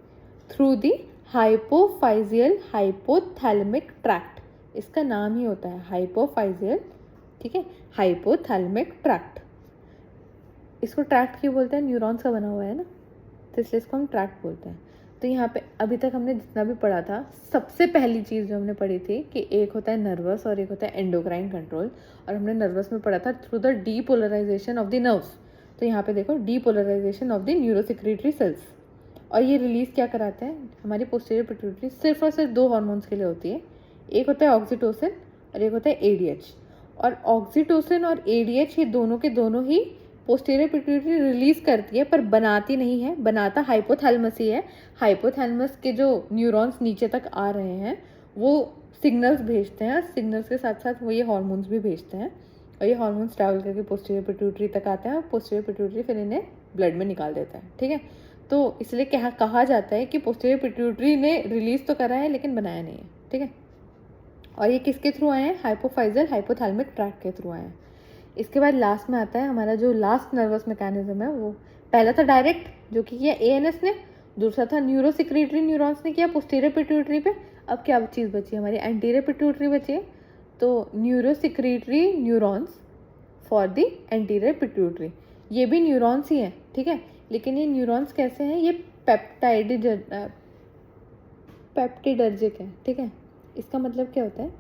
through the hypophysial hypothalamic tract. इसका नाम ही होता है हाइपोफाइजियल, ठीक है, हाइपोथैलेमिक ट्रैक्ट। इसको ट्रैक्ट क्यों बोलते हैं? न्यूरॉन्स का बना हुआ है ना, तो इसलिए इसको हम ट्रैक्ट बोलते हैं। तो यहाँ पे अभी तक हमने जितना भी पढ़ा था, सबसे पहली चीज़ जो हमने पढ़ी थी कि एक होता है नर्वस और एक होता है एंडोक्राइन कंट्रोल, और हमने नर्वस में पढ़ा था through the depolarisation of the nerves. तो यहाँ पे देखो, depolarisation of the neurosecretory cells, और ये रिलीज क्या कराते हैं? हमारी पोस्टीरियर पिट्यूटरी सिर्फ और सिर्फ 2 हार्मोन्स के लिए होती है, एक होता है ऑक्सीटोसिन और एक होता है एडीएच। और ऑक्सीटोसिन और एडीएच ये दोनों के दोनों ही पोस्टीरियर पिट्यूटरी रिलीज करती है, पर बनाती नहीं है, बनाता हाइपोथैलेमस ही है। हाइपोथैलेमस के जो न्यूरॉन्स नीचे तक आ रहे हैं वो सिग्नल्स भेजते हैं, सिग्नल्स के साथ साथ वो ये हार्मोन्स भी भेजते हैं, और ये हार्मोन्स ट्रैवल करके पोस्टीरियर पिट्यूटरी तक आते हैं, और पोस्टीरियर पिट्यूटरी फिर इन्हें ब्लड में निकाल देता है। ठीक है, तो इसलिए कहा जाता है कि पोस्टीरियर पिट्यूटरी ने रिलीज तो करा है लेकिन बनाया नहीं है। ठीक है, और ये किसके थ्रू आए हैं? हाइपोफाइजल हाइपोथैलेमिक ट्रैक्ट के थ्रू आए हैं। इसके बाद लास्ट में आता है हमारा जो लास्ट नर्वस मैकेनिज्म है, वो पहला था डायरेक्ट जो कि किया एएनएस ने, दूसरा था न्यूरोसिक्रीटरी न्यूरॉन्स ने किया पोस्टीरियर पिट्यूटरी पे। अब क्या चीज़ बची? हमारी एंटीरियर पिट्यूटरी बची है, तो neurosecretory neurons for the anterior pituitary. ये भी न्यूरॉन्स ही हैं, ठीक है, लेकिन ये न्यूरॉन्स कैसे हैं? ये पेप्टिडर्जिक है। ठीक है, इसका मतलब क्या होता है?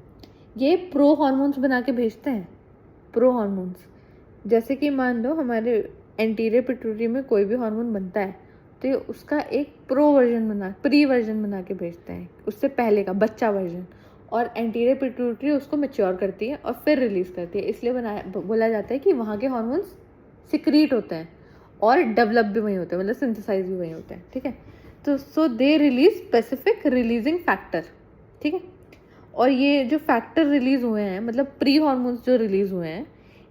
ये प्रो हार्मोन्स बना के भेजते हैं, प्रो हार्मोन्स। जैसे कि मान लो हमारे एंटीरियर पिट्यूटरी में कोई भी हार्मोन बनता है तो ये उसका एक प्री वर्जन बना के भेजते हैं, उससे पहले का बच्चा वर्जन, और एंटीरियर पिट्यूटरी उसको मैच्योर करती है और फिर रिलीज करती है। इसलिए बोला जाता है कि वहाँ के हार्मोन्स सिक्रीट होते हैं और डेवलप भी वहीं होते हैं, मतलब सिंथेसाइज भी वहीं होते हैं। ठीक है, तो so they release specific releasing factor. ठीक है, और ये जो फैक्टर रिलीज हुए हैं, मतलब प्री हार्मोन्स जो रिलीज हुए हैं,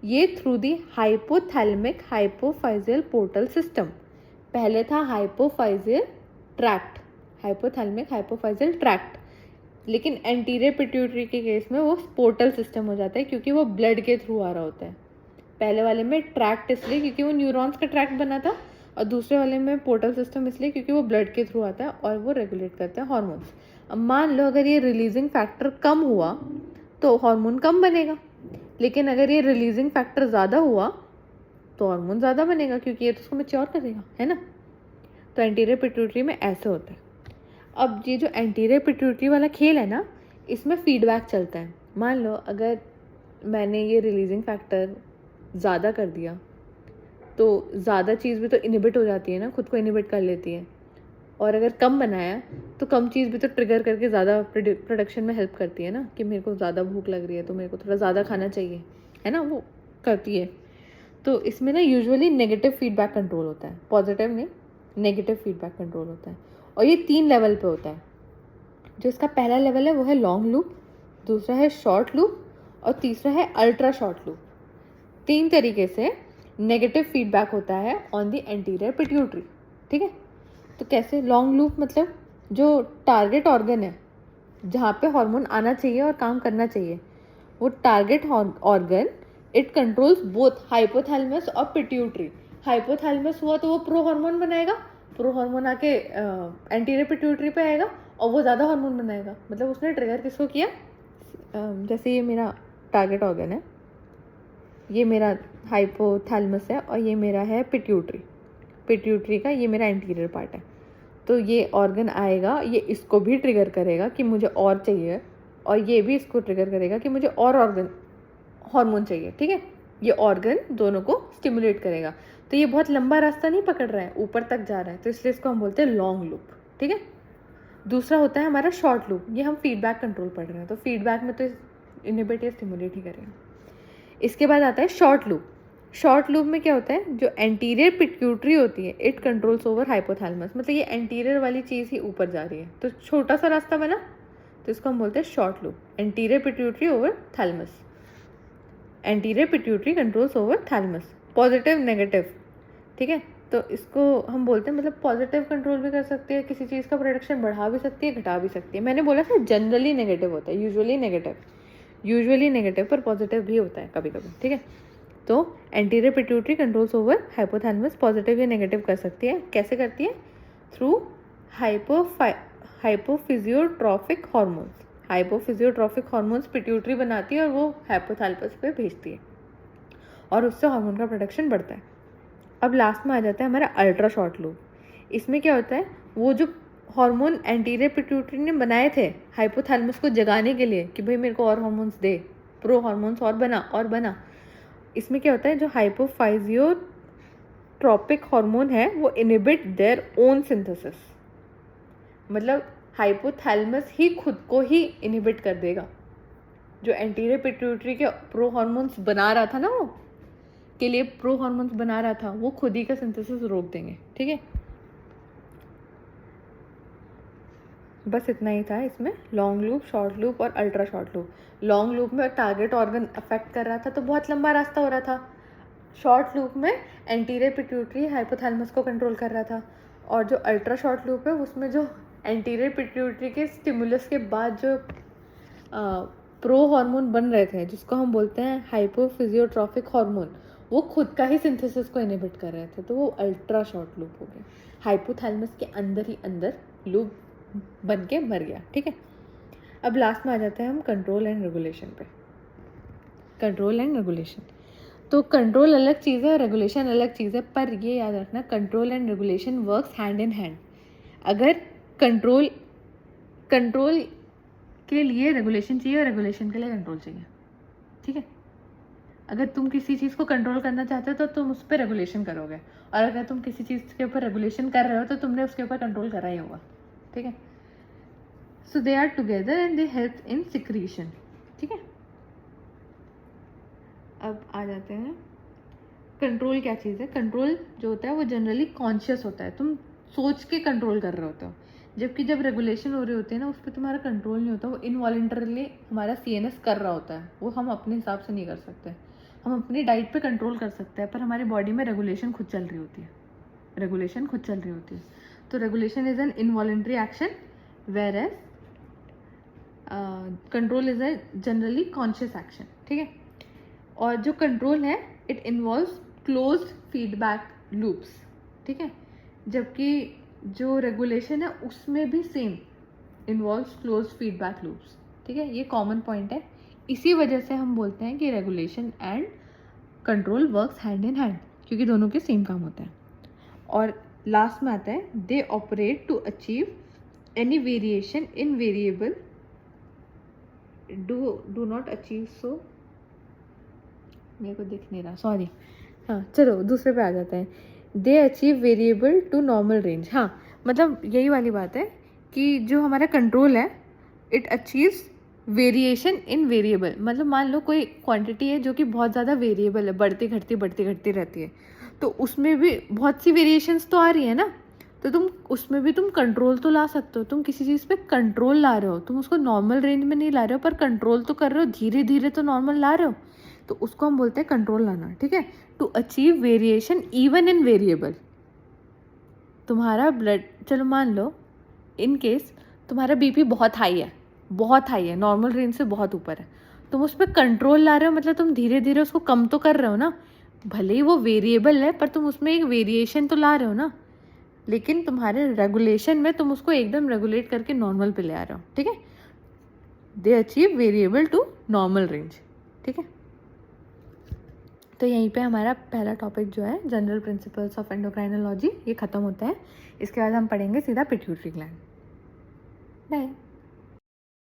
ये through the hypothalamic hypophysial portal system. पहले था hypophysial tract, hypothalamic hypophysial tract, लेकिन एंटीरियर पिट्यूटरी के केस में वो पोर्टल सिस्टम हो जाता है क्योंकि वो ब्लड के थ्रू आ रहा होता है। पहले वाले में ट्रैक्ट इसलिए क्योंकि वो न्यूरॉन्स का ट्रैक्ट बना था, और दूसरे वाले में पोर्टल सिस्टम इसलिए क्योंकि वो ब्लड के थ्रू आता है और वो रेगुलेट करता है हार्मोन्स। अब मान लो अगर ये रिलीजिंग फैक्टर कम हुआ तो हार्मोन कम बनेगा, लेकिन अगर ये रिलीजिंग फैक्टर ज़्यादा हुआ तो हार्मोन ज़्यादा बनेगा, क्योंकि ये तो उसको मैच्योर करेगा, है ना। तो एंटीरियर पिट्यूटरी में ऐसे होता है। अब ये जो एंटीरियर पिट्यूटरी वाला खेल है ना, इसमें फीडबैक चलता है। मान लो अगर मैंने ये रिलीजिंग फैक्टर ज़्यादा कर दिया तो ज़्यादा चीज़ भी तो इनिबिट हो जाती है ना, खुद को इनिबिट कर लेती है, और अगर कम बनाया तो कम चीज़ भी तो ट्रिगर करके ज़्यादा प्रोडक्शन में हेल्प करती है ना, कि मेरे को ज़्यादा भूख लग रही है तो मेरे को थोड़ा ज़्यादा खाना चाहिए, है ना, वो करती है। तो इसमें ना यूजुअली नेगेटिव फीडबैक कंट्रोल होता है, पॉजिटिव नहीं, नेगेटिव फीडबैक कंट्रोल होता है। और ये 3 लेवल पे होता है। जो इसका पहला लेवल है वो है लॉन्ग लूप, दूसरा है शॉर्ट लूप, और तीसरा है अल्ट्रा शॉर्ट लूप। 3 तरीके से नेगेटिव फीडबैक होता है ऑन द एंटीरियर पिट्यूटरी, ठीक है। तो कैसे? लॉन्ग लूप मतलब जो टारगेट ऑर्गन है जहाँ पे हार्मोन आना चाहिए और काम करना चाहिए, वो target organ it controls both hypothalamus और पिट्यूटरी। हाइपोथैलेमस हुआ तो वो प्रो हार्मोन बनाएगा, प्रो हार्मोन आके एंटीरियर पिट्यूटरी पे आएगा और वो ज़्यादा हार्मोन बनाएगा। मतलब उसने ट्रिगर किसको किया? जैसे ये मेरा टारगेट ऑर्गन है, ये मेरा हाइपोथैलेमस है और ये मेरा है पिट्यूटरी, पिट्यूटरी का ये मेरा एंटीरियर पार्ट है। तो ये ऑर्गन आएगा, ये इसको भी ट्रिगर करेगा कि मुझे और चाहिए, और ये भी इसको ट्रिगर करेगा कि मुझे और ऑर्गन हार्मोन चाहिए, ठीक है। ये ऑर्गन दोनों को स्टिमुलेट करेगा। तो ये बहुत लंबा रास्ता नहीं पकड़ रहा है, ऊपर तक जा रहा है, तो इसलिए इसको हम बोलते हैं लॉन्ग लूप, ठीक है। दूसरा होता है हमारा शॉर्ट लूप, ये हम फीडबैक कंट्रोल पढ़ रहे हैं, तो फीडबैक में तो इनिबिट या स्टिमुलेट ही करेगा। इसके बाद आता है शॉर्ट लूप। शॉर्ट लूप में क्या होता है? जो एंटीरियर पिट्यूटरी होती है इट कंट्रोल्स ओवर हाइपोथैलेमस, मतलब ये एंटीरियर वाली चीज़ ही ऊपर जा रही है, तो छोटा सा रास्ता बना, तो इसको हम बोलते हैं short loop. Anterior pituitary over thalamus, anterior pituitary controls over thalamus, positive negative, ठीक है। तो इसको हम बोलते हैं, मतलब पॉजिटिव कंट्रोल भी कर सकती है, किसी चीज़ का प्रोडक्शन बढ़ा भी सकती है, घटा भी सकती है। मैंने बोला था जनरली नेगेटिव होता है, यूजुअली नेगेटिव, पर पॉजिटिव भी होता है कभी कभी, ठीक है। तो anterior pituitary controls over hypothalamus, positive या नेगेटिव कर सकती है। कैसे करती है? Through hypophysiotrophic hormones. Hypophysiotrophic hormones pituitary बनाती है और वो हाइपोथैलेमस पे भेजती है, और उससे हार्मोन का प्रोडक्शन बढ़ता है। अब लास्ट में आ जाता है हमारा अल्ट्रा शॉर्ट लूप। इसमें क्या होता है? वो जो हार्मोन एंटीरियर पिट्यूटरी ने बनाए थे हाइपोथैलेमस को जगाने के लिए कि भाई मेरे को और हार्मोन्स दे, प्रो हार्मोन्स और बना, इसमें क्या होता है? जो हाइपोफिजियोट्रॉपिक हार्मोन है वो इनिबिट देयर ओन सिंथेसिस, मतलब हाइपोथैलेमस ही खुद को ही इनिबिट कर देगा। जो एंटीरियर पिट्यूटरी के प्रो हार्मोन्स बना रहा था ना, वो के लिए प्रो हार्मोन्स बना रहा था, वो खुद ही का सिंथेसिस रोक देंगे, ठीक है। बस इतना ही था इसमें, लॉन्ग लूप, शॉर्ट लूप और ultra short loop. Long loop में टारगेट ऑर्गन अफेक्ट कर रहा था तो बहुत लंबा रास्ता हो रहा था। शॉर्ट लूप में एंटीरियर पिट्यूटरी हाइपोथैलेमस को कंट्रोल कर रहा था, और जो अल्ट्रा शॉर्ट लूप है उसमें जो एंटीरियर पिट्यूटरी के स्टिमुलस के बाद जो प्रो हार्मोन बन रहे थे, जिसको हम बोलते हैं हाइपोफिजियोट्रॉफिक हार्मोन, वो खुद का ही सिंथेसिस को इनिबिट कर रहे थे, तो वो अल्ट्रा शॉर्ट लूप हो गया। हाइपोथैलेमस के अंदर ही अंदर लूप बन के मर गया, ठीक है। अब लास्ट में आ जाते हैं हम कंट्रोल एंड रेगुलेशन पे। कंट्रोल एंड रेगुलेशन, तो कंट्रोल अलग चीज़ है और रेगुलेशन अलग चीज़ है, पर ये याद रखना control and regulation works hand in hand. अगर कंट्रोल के लिए रेगुलेशन चाहिए और रेगुलेशन के लिए कंट्रोल चाहिए, ठीक है। अगर तुम किसी चीज़ को कंट्रोल करना चाहते हो तो तुम उस पर रेगुलेशन करोगे, और अगर तुम किसी चीज़ के ऊपर रेगुलेशन कर रहे हो तो तुमने उसके ऊपर कंट्रोल करा ही होगा, ठीक है। So they are together and they help in secretion, ठीक है। अब आ जाते हैं कंट्रोल क्या चीज़ है। कंट्रोल जो होता है वो जनरली कॉन्शियस होता है, तुम सोच के कंट्रोल कर रहे होते हो, जबकि जब रेगुलेशन हो रही होती है ना, उस पर तुम्हारा कंट्रोल नहीं होता, वो इनवॉलेंटरली हमारा CNS कर रहा होता है, वो हम अपने हिसाब से नहीं कर सकते। हम अपनी डाइट पे कंट्रोल कर सकते हैं, पर हमारी बॉडी में रेगुलेशन खुद चल रही होती है, तो regulation is an involuntary action, whereas control is a generally conscious action, ठीक है। और जो कंट्रोल है it involves closed feedback loops, ठीक है, जबकि जो रेगुलेशन है उसमें भी same involves closed feedback loops, ठीक है, ये कॉमन पॉइंट है। इसी वजह से हम बोलते हैं कि regulation and control works hand in hand, क्योंकि दोनों के सेम काम होते हैं। और लास्ट में आता है they operate to achieve any variation in variable do not achieve, so मेरे को दिख नहीं रहा, सॉरी। हाँ चलो दूसरे पे आ जाते हैं। They achieve variable to normal range. हाँ मतलब यही वाली बात है कि जो हमारा कंट्रोल है it achieves variation in variable, मतलब मान लो कोई क्वांटिटी है जो कि बहुत ज़्यादा वेरिएबल है, बढ़ती घटती रहती है, तो उसमें भी बहुत सी वेरिएशंस तो आ रही है ना, तो तुम उसमें भी तुम कंट्रोल तो ला सकते हो। तुम किसी चीज़ पे कंट्रोल ला रहे हो, तुम उसको नॉर्मल रेंज में नहीं ला रहे हो पर कंट्रोल तो कर रहे हो, धीरे धीरे तो नॉर्मल ला रहे हो, तो उसको हम बोलते हैं कंट्रोल लाना, ठीक है। To achieve variation even in variable, तुम्हारा ब्लड, चलो मान लो इन केस तुम्हारा बीपी बहुत हाई है, नॉर्मल रेंज से बहुत ऊपर है, तुम उस पर कंट्रोल ला रहे हो, मतलब तुम धीरे धीरे उसको कम तो कर रहे हो ना, भले ही वो वेरिएबल है पर तुम उसमें एक वेरिएशन तो ला रहे हो ना, लेकिन तुम्हारे रेगुलेशन में तुम उसको एकदम रेगुलेट करके नॉर्मल पे ले आ रहे हो, ठीक है। They achieve variable to normal range, ठीक है। तो यहीं पे हमारा पहला टॉपिक जो है जनरल प्रिंसिपल्स ऑफ एंडोक्राइनोलॉजी ये ख़त्म होता है। इसके बाद हम पढ़ेंगे सीधा पिट्यूटरी ग्लैंड। बाय।